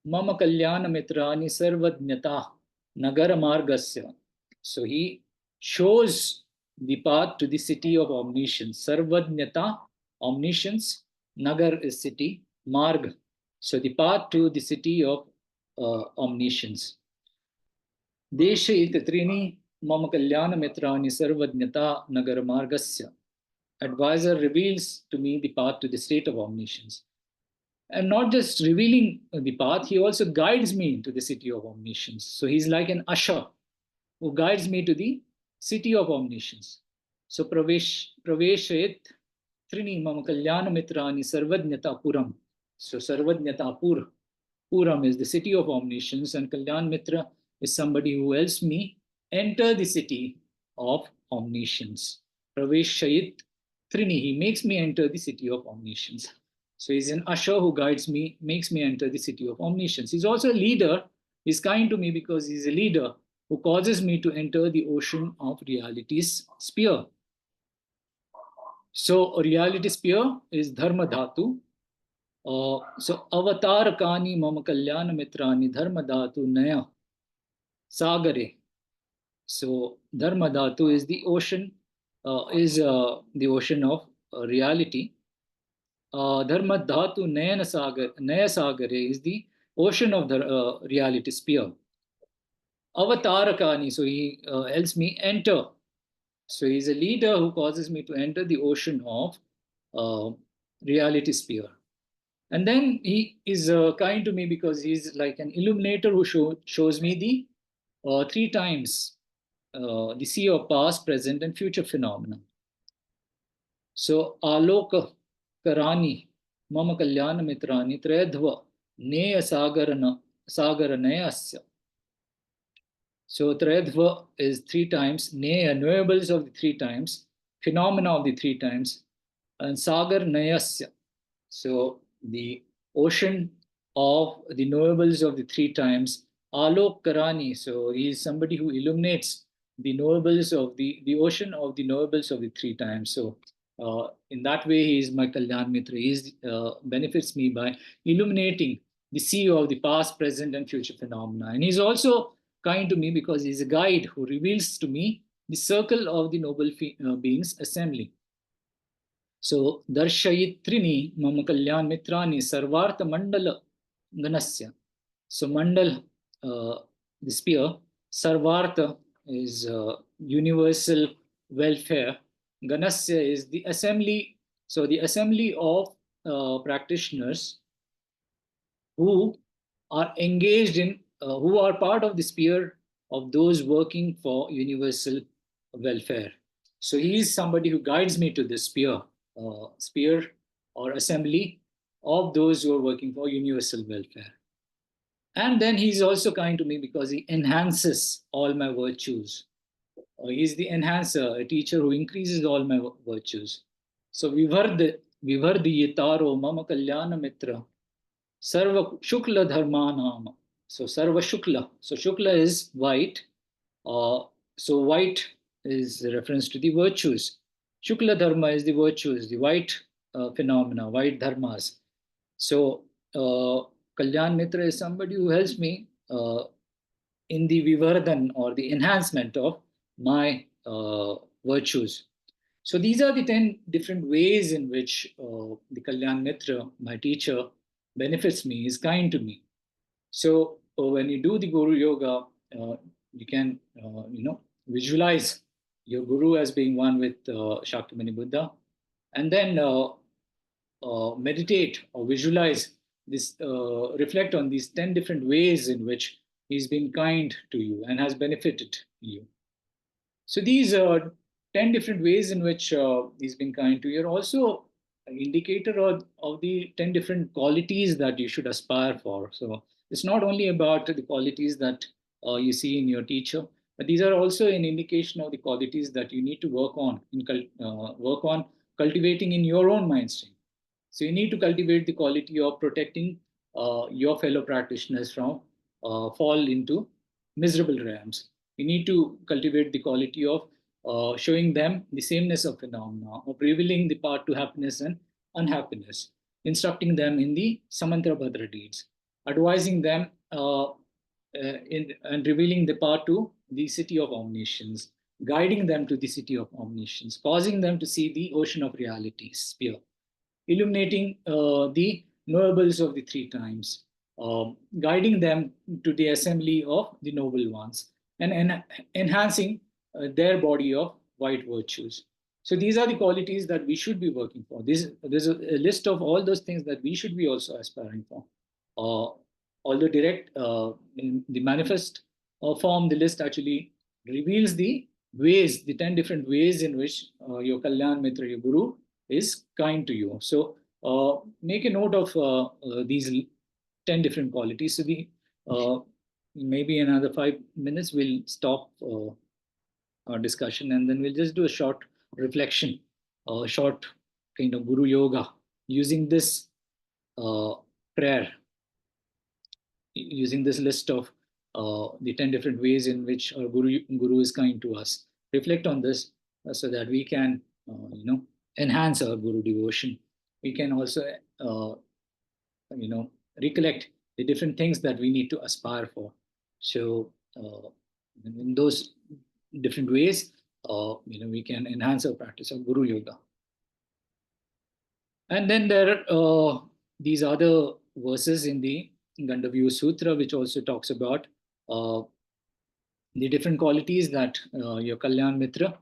S1: Mama Kalyana Mitrani Sarvadnyata Nagara Margasya. So he shows the path to the city of omniscience. Sarvadnyata, omniscience, Nagar is city, Marg. So the path to the city of omniscience. Deshayit Trini, Mama Kalyana Mitrani Sarvadnyata Nagara Margasya. Advisor reveals to me the path to the state of omniscience. And not just revealing the path, he also guides me to the city of omniscience. So he's like an usher who guides me to the city of omniscience. So praveshayet trini mama kalyana mitrani sarvadnyata puram. So sarvadnyata puram is the city of omniscience, and Kalyan Mitra is somebody who helps me enter the city of omniscience. Praveshayet trini, he makes me enter the city of omniscience. So he's an usher who guides me, makes me enter the city of omniscience. He's also a leader. He's kind to me because he's a leader who causes me to enter the ocean of reality's sphere. So a reality sphere is Dharma Dhatu. So Avatarakani Mama Kalyana Mitrani Dharma Dhatu Naya Sagare. So Dharma Dhatu is the ocean, the ocean of reality. Dharma Dhatu Naya Sagare is the ocean of the reality sphere. Avatarakani, so he helps me enter. So he's a leader who causes me to enter the ocean of reality sphere. And then he is kind to me because he's like an illuminator who shows me the 3 times the sea of past, present, and future phenomena. So Aloka Karani, Mama Kalyana Mitrani, Trayadhva, Neya Sagaranayasya. So Trayadhva is 3 times, Neya, knowables of the 3 times, phenomena of the 3 times, and Sagar Nayasya. So the ocean of the knowables of the 3 times, Alok Karani. So he is somebody who illuminates the knowables of the ocean of the knowables of the 3 times. So in that way, he is my Kalyan Mitra. He benefits me by illuminating the sea of the past, present, and future phenomena. And he's also kind to me because he's a guide who reveals to me the circle of the noble beings assembly. So Darshayit Trini Mama Kalyan Mitrani Sarvartha Mandala Ganasya. So Mandal, the sphere, Sarvartha is universal welfare. Ganasya is the assembly. So the assembly of practitioners who are engaged in, who are part of the sphere of those working for universal welfare. So he is somebody who guides me to this sphere or assembly of those who are working for universal welfare. And then he's also kind to me because he enhances all my virtues. He's the enhancer, a teacher who increases all my virtues. So Vivardha Vivardiyitaro mama kalyana mitra sarva shukla dharma nama. So sarva shukla. So shukla is white. So white is a reference to the virtues. Shukla dharma is the virtues, the white phenomena, white dharmas. So Kalyan Mitra is somebody who helps me in the vivardhan or the enhancement of my virtues. So these are the 10 different ways in which the Kalyan Mitra, my teacher, benefits me, is kind to me. So when you do the Guru Yoga, you can, visualize your Guru as being one with Shakyamuni Buddha, and then meditate or visualize this, reflect on these 10 different ways in which he's been kind to you and has benefited you. So these 10 different ways in which he's been kind to you are also an indicator of the 10 different qualities that you should aspire for. So it's not only about the qualities that you see in your teacher, but these are also an indication of the qualities that you need to work on, cultivating in your own mind stream. So you need to cultivate the quality of protecting your fellow practitioners from fall into miserable realms. You need to cultivate the quality of showing them the sameness of phenomena, of revealing the path to happiness and unhappiness, instructing them in the Samantra Bhadra deeds, advising them and revealing the path to the city of omniscience, guiding them to the city of omniscience, causing them to see the ocean of reality sphere, illuminating the knowables of the three times, guiding them to the assembly of the noble ones, and enhancing their body of white virtues. So these are the qualities that we should be working for. There's a list of all those things that we should be also aspiring for. Although direct in the manifest form, the list actually reveals the ways, the 10 different ways in which your Kalyan Mitra, your Guru, is kind to you. So make a note of these 10 different qualities. So maybe another 5 minutes, we'll stop our discussion, and then we'll just do a short reflection, a short kind of Guru Yoga using this prayer, using this list of the 10 different ways in which our Guru is kind to us. Reflect on this so that we can, enhance our Guru devotion. We can also, recollect the different things that we need to aspire for. So in those different ways, we can enhance our practice of Guru Yoga. And then there are these other verses in the Gandavyu Sutra, which also talks about the different qualities that your Kalyan Mitra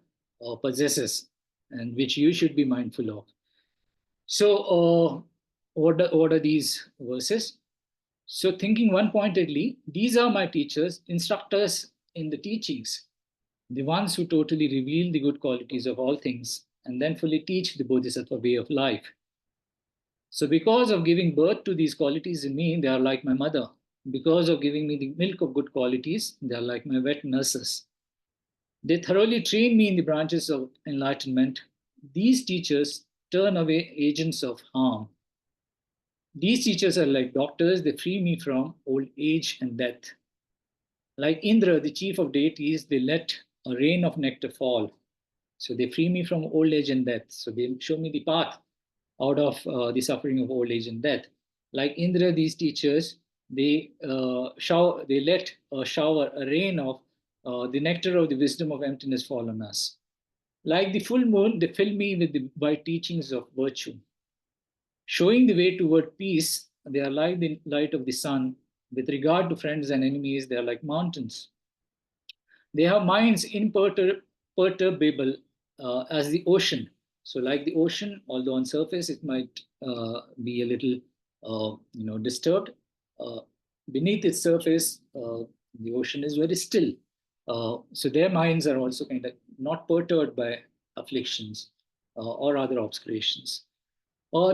S1: possesses and which you should be mindful of. So what are these verses? So thinking one-pointedly, these are my teachers, instructors in the teachings, the ones who totally reveal the good qualities of all things and then fully teach the Bodhisattva way of life. So because of giving birth to these qualities in me, they are like my mother. Because of giving me the milk of good qualities, they are like my wet nurses. They thoroughly train me in the branches of enlightenment. These teachers turn away agents of harm. These teachers are like doctors, they free me from old age and death. Like Indra, the chief of deities, they let a rain of nectar fall. So they free me from old age and death. So they show me the path out of the suffering of old age and death. Like Indra, these teachers, they let a shower, a rain of the nectar of the wisdom of emptiness fall on us. Like the full moon, they fill me by teachings of virtue. Showing the way toward peace, they are like the light of the sun. With regard to friends and enemies, they are like mountains. They have minds imperturbable as the ocean. So like the ocean, although on surface it might be a little disturbed, beneath its surface, the ocean is very still. So their minds are also kind of not perturbed by afflictions or other obscurations.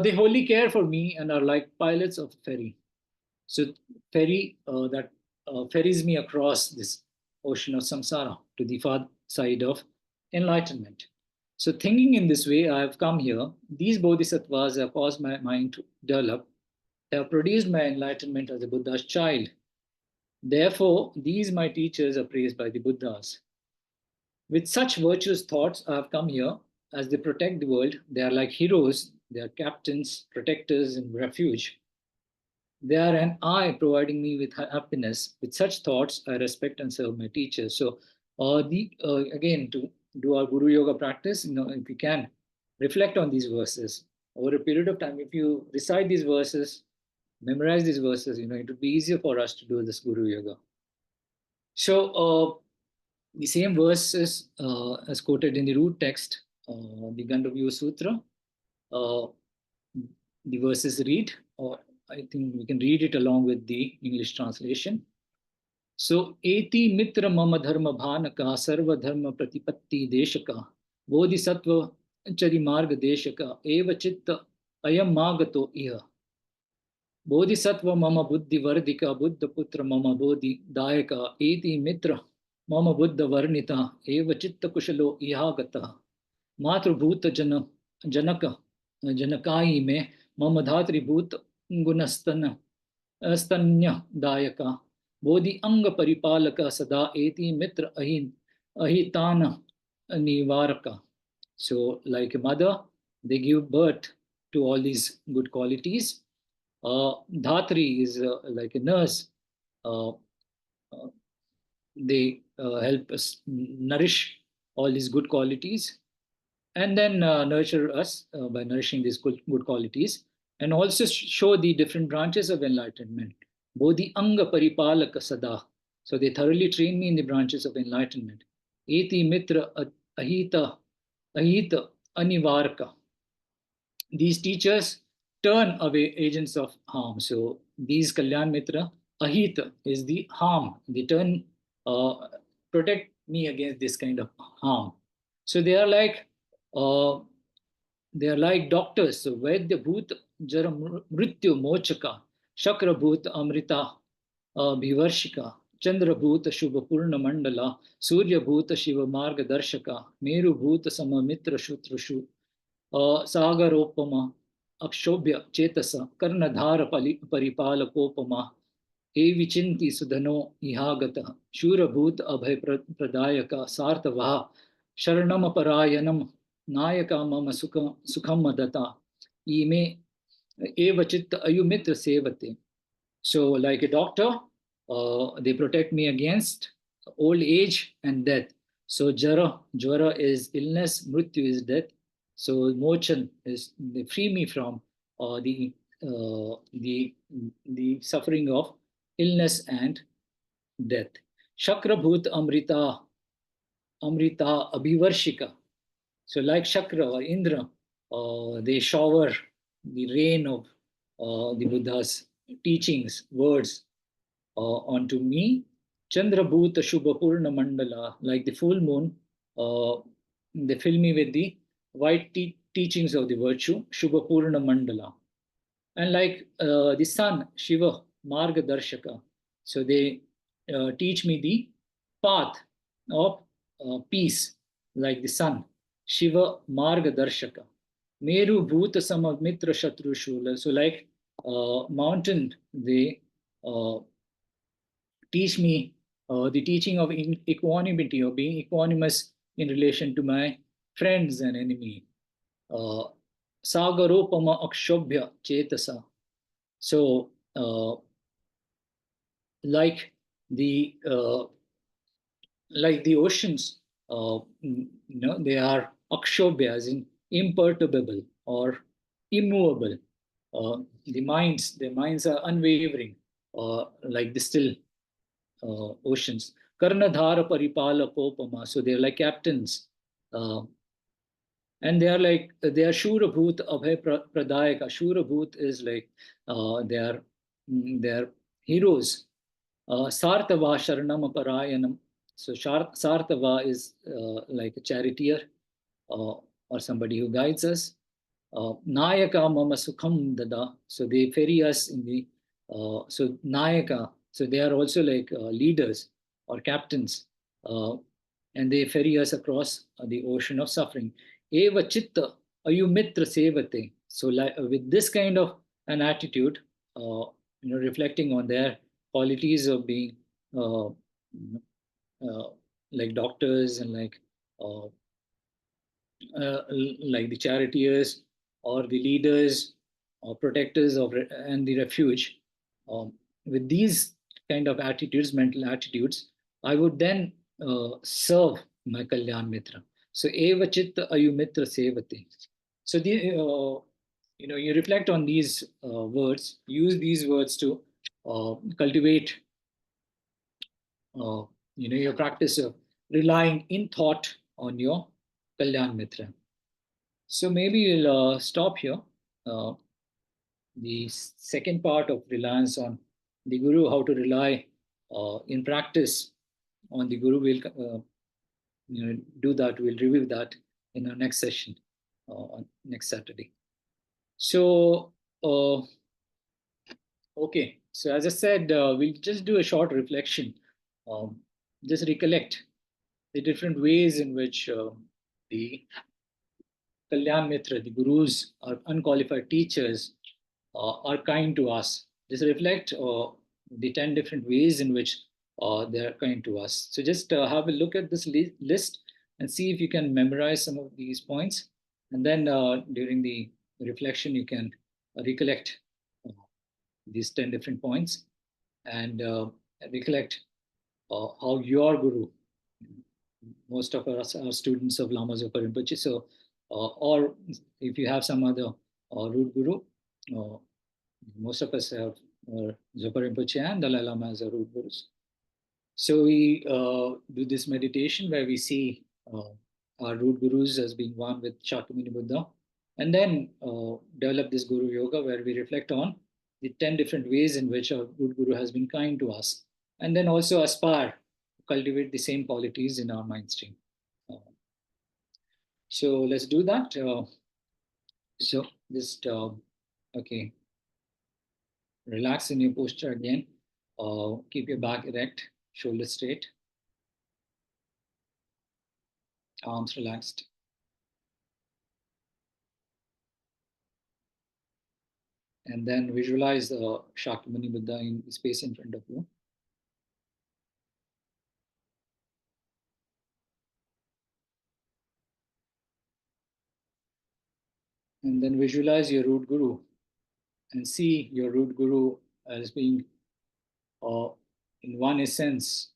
S1: They wholly care for me and are like pilots of a ferry. So ferry that ferries me across this ocean of samsara to the far side of enlightenment. So thinking in this way, I have come here. These bodhisattvas have caused my mind to develop. They have produced my enlightenment as a Buddha's child. Therefore, these my teachers are praised by the Buddhas. With such virtuous thoughts, I have come here. As they protect the world, they are like heroes. They are captains, protectors, and refuge. They are an eye providing me with happiness. With such thoughts, I respect and serve my teachers. So, again, to do our Guru Yoga practice, if you can reflect on these verses over a period of time, if you recite these verses, memorize these verses, it would be easier for us to do this Guru Yoga. So, the same verses as quoted in the root text, the Gandhavya Sutra, the verses read, or I think we can read it along with the English translation. So, eti mitra mama dharma bhanaka sarva dharma pratipatti deshaka bodhisattva chari marga deshaka eva chitta ayam magato iha bodhisattva mama buddhi vardika buddha putra mama bodhi dayaka eti mitra mama buddha varnita eva chitta kushalo iha gata मातृभूत जनक जनकाई में मम धातृभूत गुणस्तन स्तन्य दायका बोधि अंग परिपालक सदा एति मित्र अहितान निवारका. So like a mother, they give birth to all these good qualities. Dhatri is like a nurse. They help us nourish all these good qualities, and then nurture us by nourishing these good qualities, and also show the different branches of enlightenment. Bodhi anga paripalaka sada. So they thoroughly train me in the branches of enlightenment. Eti mitra ahita anivarka. These teachers turn away agents of harm. So these Kalyan Mitra, ahita is the harm. They turn, protect me against this kind of harm. So they are like doctors. So Vaidya Bhut Jara Mrityu Mochaka, Shakra Bhut Amrita Bhivarshika, Chandra Bhut Shubha Purna Mandala, Surya Bhut Shiva Marga Darshaka, Meru Bhut Samamitra Shutrushu, Sagaropama, Akshobhya Chetasa, Karnadhara Paripalakopama, Evichinti Sudhano Ihagata, Shura Bhut Abhay Pradayaka, Sartavaha, Sharanam Parayanam, Nayaka Mama Sukham Madata, Ime Evachitta Ayumitra Sevate. So, like a doctor, they protect me against old age and death. So, Jara is illness, Mrityu is death. So, Mochan is they free me from the suffering of illness and death. Shakrabhut Amrita Abhivarshika. So, like Shakra or Indra, they shower the rain of the Buddha's teachings, words onto me. Chandra Bhuta Shubha Purna Mandala, like the full moon, they fill me with the white teachings of the virtue, Shubha Purna Mandala. And like the sun, Shiva Marga Darshaka, so they teach me the path of peace, like the sun, Shiva Marga Darshaka. Meru Bhuta Samamitra Shatrushu, so like mountain, they teach me the teaching of equanimity, or being equanimous in relation to my friends and enemy. Sagaropama Akshobhya Chetasa. So, like the oceans, they are akshobhya, as in imperturbable or immovable. Their minds are unwavering, like the still oceans. Karnadhara Paripala Kopama. So they're like captains. And they are Shura Bhut Abhay Pradayaka. Shura Bhut is like they are heroes. Sartava Sharanam Parayanam. So Sartava is like a charioteer or somebody who guides us. Nayaka Mama Sukham Dada. So they ferry us in the so Nayaka. So they are also like leaders or captains, and they ferry us across the ocean of suffering. eva chitta ayumitra sevate. So like, with this kind of an attitude, reflecting on their qualities of being uh, like doctors and uh, like the charioteers or the leaders or protectors of and the refuge. With these kind of attitudes, mental attitudes, I would then serve my Kalyan Mitra. So eva chitta ayu mitra sevate. So the you reflect on these words, use these words to cultivate your practice of relying in thought on your Kalyan Mitra. So maybe we'll stop here. Uh, the second part of reliance on the Guru, how to rely in practice on the Guru, we'll do that. We'll review that in our next session on next Saturday. So, okay. So as I said, we'll just do a short reflection. Just recollect the different ways in which the Kalyan Mitra, the gurus or unqualified teachers are kind to us. Just reflect the 10 different ways in which they are kind to us. So just have a look at this list and see if you can memorize some of these points. And then during the reflection, you can recollect these 10 different points and recollect how your guru, most of us are students of Lama Zopa Rinpoche, so or if you have some other root guru, most of us have Zopa Rinpoche and Dalai Lama as our root gurus. So we do this meditation where we see our root gurus as being one with Shakyamuni Buddha, and then develop this Guru Yoga where we reflect on the 10 different ways in which our root guru has been kind to us, and then also aspire to cultivate the same qualities in our mind stream. So let's do that. So just, okay, relax in your posture again. Keep your back erect, shoulders straight, arms relaxed. And then visualize the Shakyamuni Buddha in the space in front of you. And then visualize your root guru and see your root guru as being in one essence,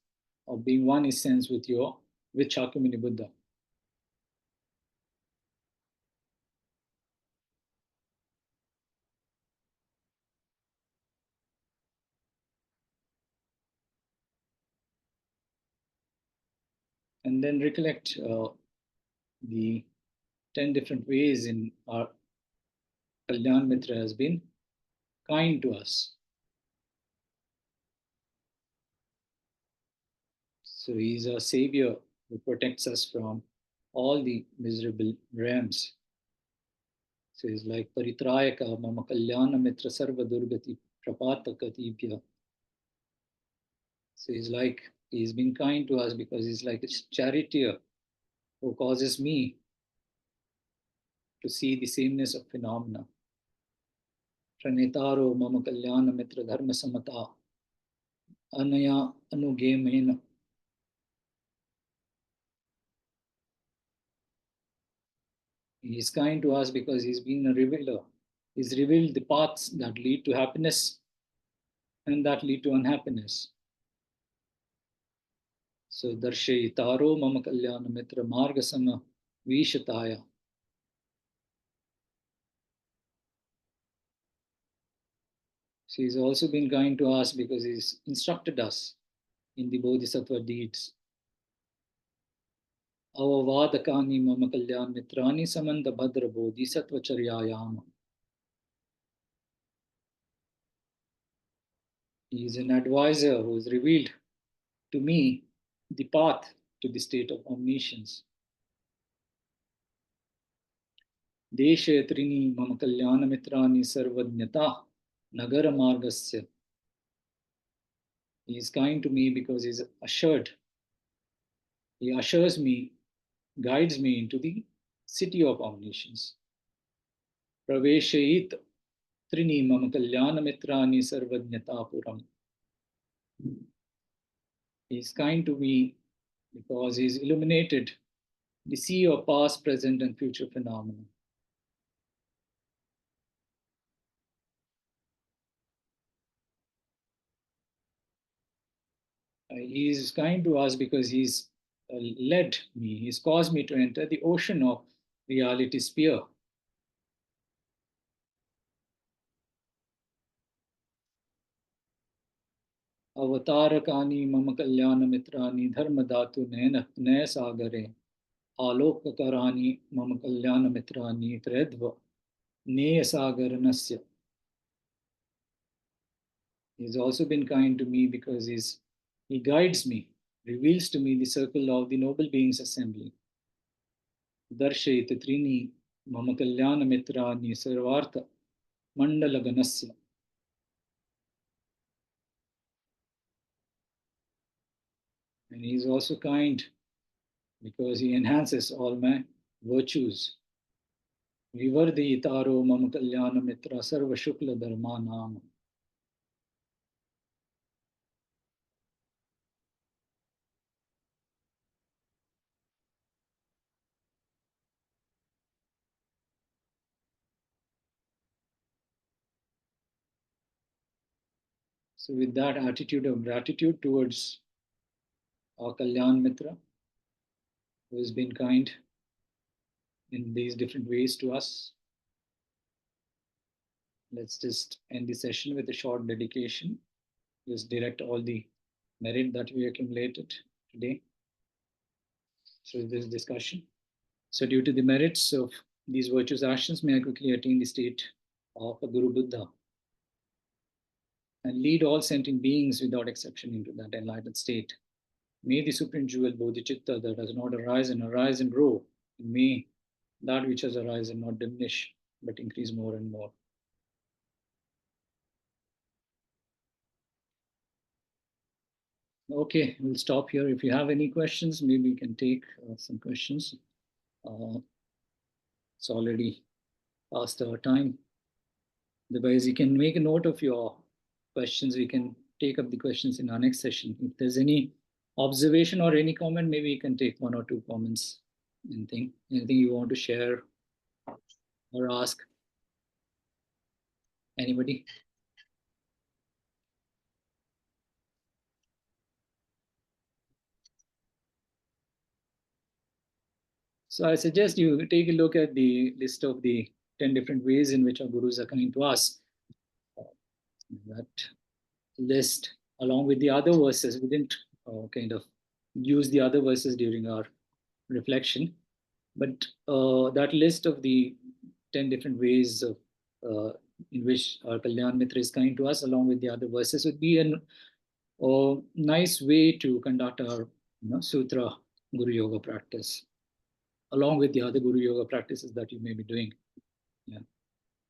S1: or being one essence with Shakyamuni Buddha. And then recollect the 10 different ways in our Kalyan Mitra has been kind to us. So he's our savior who protects us from all the miserable realms. So he's like Paritrayaka Mama Kalyana Mitra Sarva Durgati Prapatakatibhya. So he's been kind to us because he's like a charioteer who causes me to see the sameness of phenomena. Pranetaro Mama Kalyana Mitra Dharma Samata Anaya Anugemena. He is kind to us because he's been a revealer. He's revealed the paths that lead to happiness and that lead to unhappiness. So Darshay Taro Mama Kalyana Mitra Margasama Vishataya. So he's also been kind to us because he's instructed us in the Bodhisattva deeds. Avavadakani Mama Kalyan Mitrani Samanta Bhadra Bodhisattva Charyayama. He is an advisor who has revealed to me the path to the state of omniscience. Deshe Trini Mama Kalyana Mitrani Sarvadnyata Nagara Margasya. He is kind to me because he is assured. He ushers me, guides me into the city of omniscience. Praveshayit Trini Mama Kalyana Mitrani Sarvajnatapuram. He is kind to me because he is illuminated the sea of past, present, and future phenomena. He is kind to us because he's led me, he's caused me to enter the ocean of reality sphere. Avatarakani mama kalyana mitrani dharma dhatu naya sagare alokakarani mama kalyana mitrani tredva neya sagaranasya. He's also been kind to me because he guides me, reveals to me the circle of the noble beings assembly. Darshayita trini mama kalyana mitrani sarvartha mandalaganasya. And he is also kind because he enhances all my virtues. Vivardhi taro mama kalyana mitra sarva shukla dharma nama. So with that attitude of gratitude towards our Kalyan Mitra, who has been kind in these different ways to us, let's just end the session with a short dedication. Just direct all the merit that we accumulated today through this discussion. So due to the merits of these virtuous actions, may I quickly attain the state of a Guru Buddha and lead all sentient beings without exception into that enlightened state. May the supreme jewel Bodhicitta that does not arise and grow, and may that which has arisen not diminish, but increase more and more. Okay, we'll stop here. If you have any questions, maybe we can take some questions. It's already past our time. Otherwise, you can make a note of your questions. We can take up the questions in our next session. If there's any observation or any comment, maybe you can take one or two comments. Anything you want to share or ask? Anybody? So I suggest you take a look at the list of the 10 different ways in which our gurus are coming to us. That list, along with the other verses, we didn't kind of use the other verses during our reflection, but that list of the 10 different ways of, in which our Kalyan Mitra is kind to us, along with the other verses, would be a nice way to conduct our Sutra Guru Yoga practice, along with the other Guru Yoga practices that you may be doing. Yeah.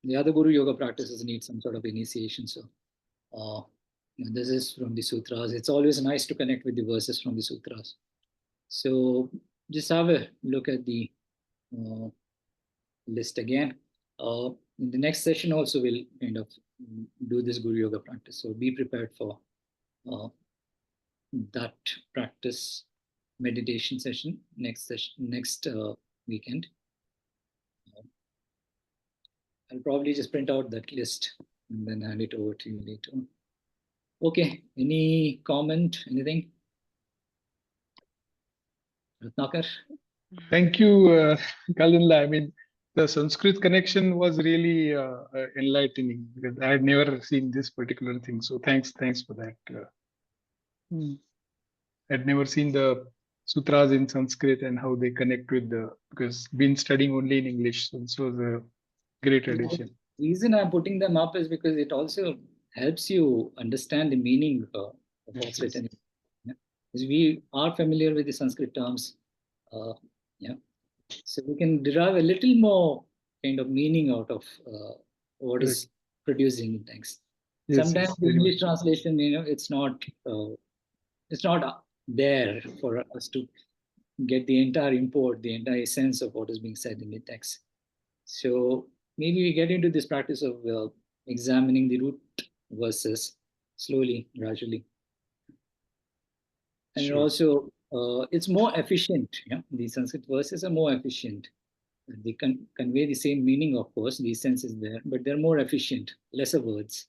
S1: The other Guru Yoga practices need some sort of initiation. So this is from the sutras. It's always nice to connect with the verses from the sutras. So just have a look at the list again. In the next session also we'll kind of do this Guru Yoga practice. So be prepared for that practice meditation session next weekend. I'll probably just print out that list and then hand it over to you later. Okay, any comment, anything? Ratnakar?
S2: Thank you, Kalden. I mean, the Sanskrit connection was really enlightening because I had never seen this particular thing. So thanks for that. I'd never seen the sutras in Sanskrit and how they connect with because been studying only in English. So this was a great addition.
S1: The reason I'm putting them up is because it also helps you understand the meaning of what's written. Yeah? Because we are familiar with the Sanskrit terms. Yeah. So we can derive a little more kind of meaning out of what is producing in text.
S2: Yes,
S1: Sometimes
S2: yes,
S1: the
S2: very
S1: English
S2: much.
S1: translation, it's not there for us to get the entire import, the entire essence of what is being said in the text. So maybe we get into this practice of examining the root verses slowly, gradually. And
S2: Sure.
S1: also, it's more efficient. Yeah, the Sanskrit verses are more efficient. They can convey the same meaning, of course, the sense is there, but they're more efficient, lesser words.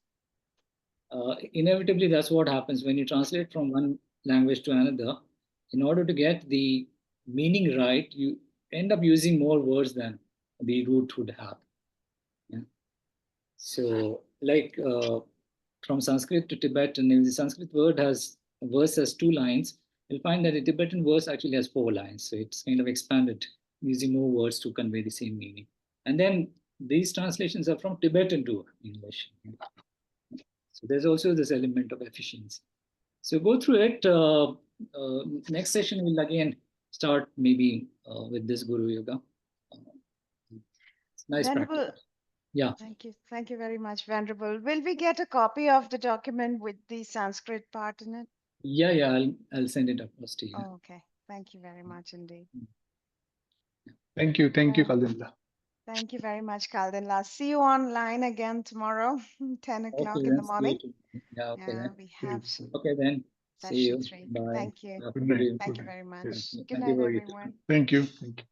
S1: Inevitably, that's what happens when you translate from one language to another. In order to get the meaning right, you end up using more words than the root would have. Yeah. So, like from Sanskrit to Tibetan, if the Sanskrit verse has 2 lines, you'll find that the Tibetan verse actually has 4 lines. So it's kind of expanded, using more words to convey the same meaning. And then these translations are from Tibetan to English. So there's also this element of efficiency. So go through it. Next session we'll again start maybe with this Guru Yoga. It's nice
S5: Venerable,
S1: practice. Yeah.
S5: thank you. Thank you very much, Venerable. Will we get a copy of the document with the Sanskrit part in it?
S1: Yeah. I'll send it across to you.
S5: Oh, okay. Thank you very much indeed.
S2: Thank you,
S5: Yeah.
S2: Kalden.
S5: Thank you very much, Kalden. See you online again tomorrow, 10 o'clock
S1: Okay,
S5: in the
S1: then. See
S5: morning.
S1: you tomorrow. Yeah. Okay
S5: Yeah,
S1: then.
S5: we have
S1: Okay then. See
S5: session
S1: you.
S5: 3.
S1: Bye.
S5: Thank you.
S1: Have a
S2: Good
S1: good
S2: night.
S1: evening.
S5: Thank you very much.
S2: Yes.
S5: Good
S1: Thank you
S5: night,
S1: for your
S5: everyone.
S2: Thank you. Thank you.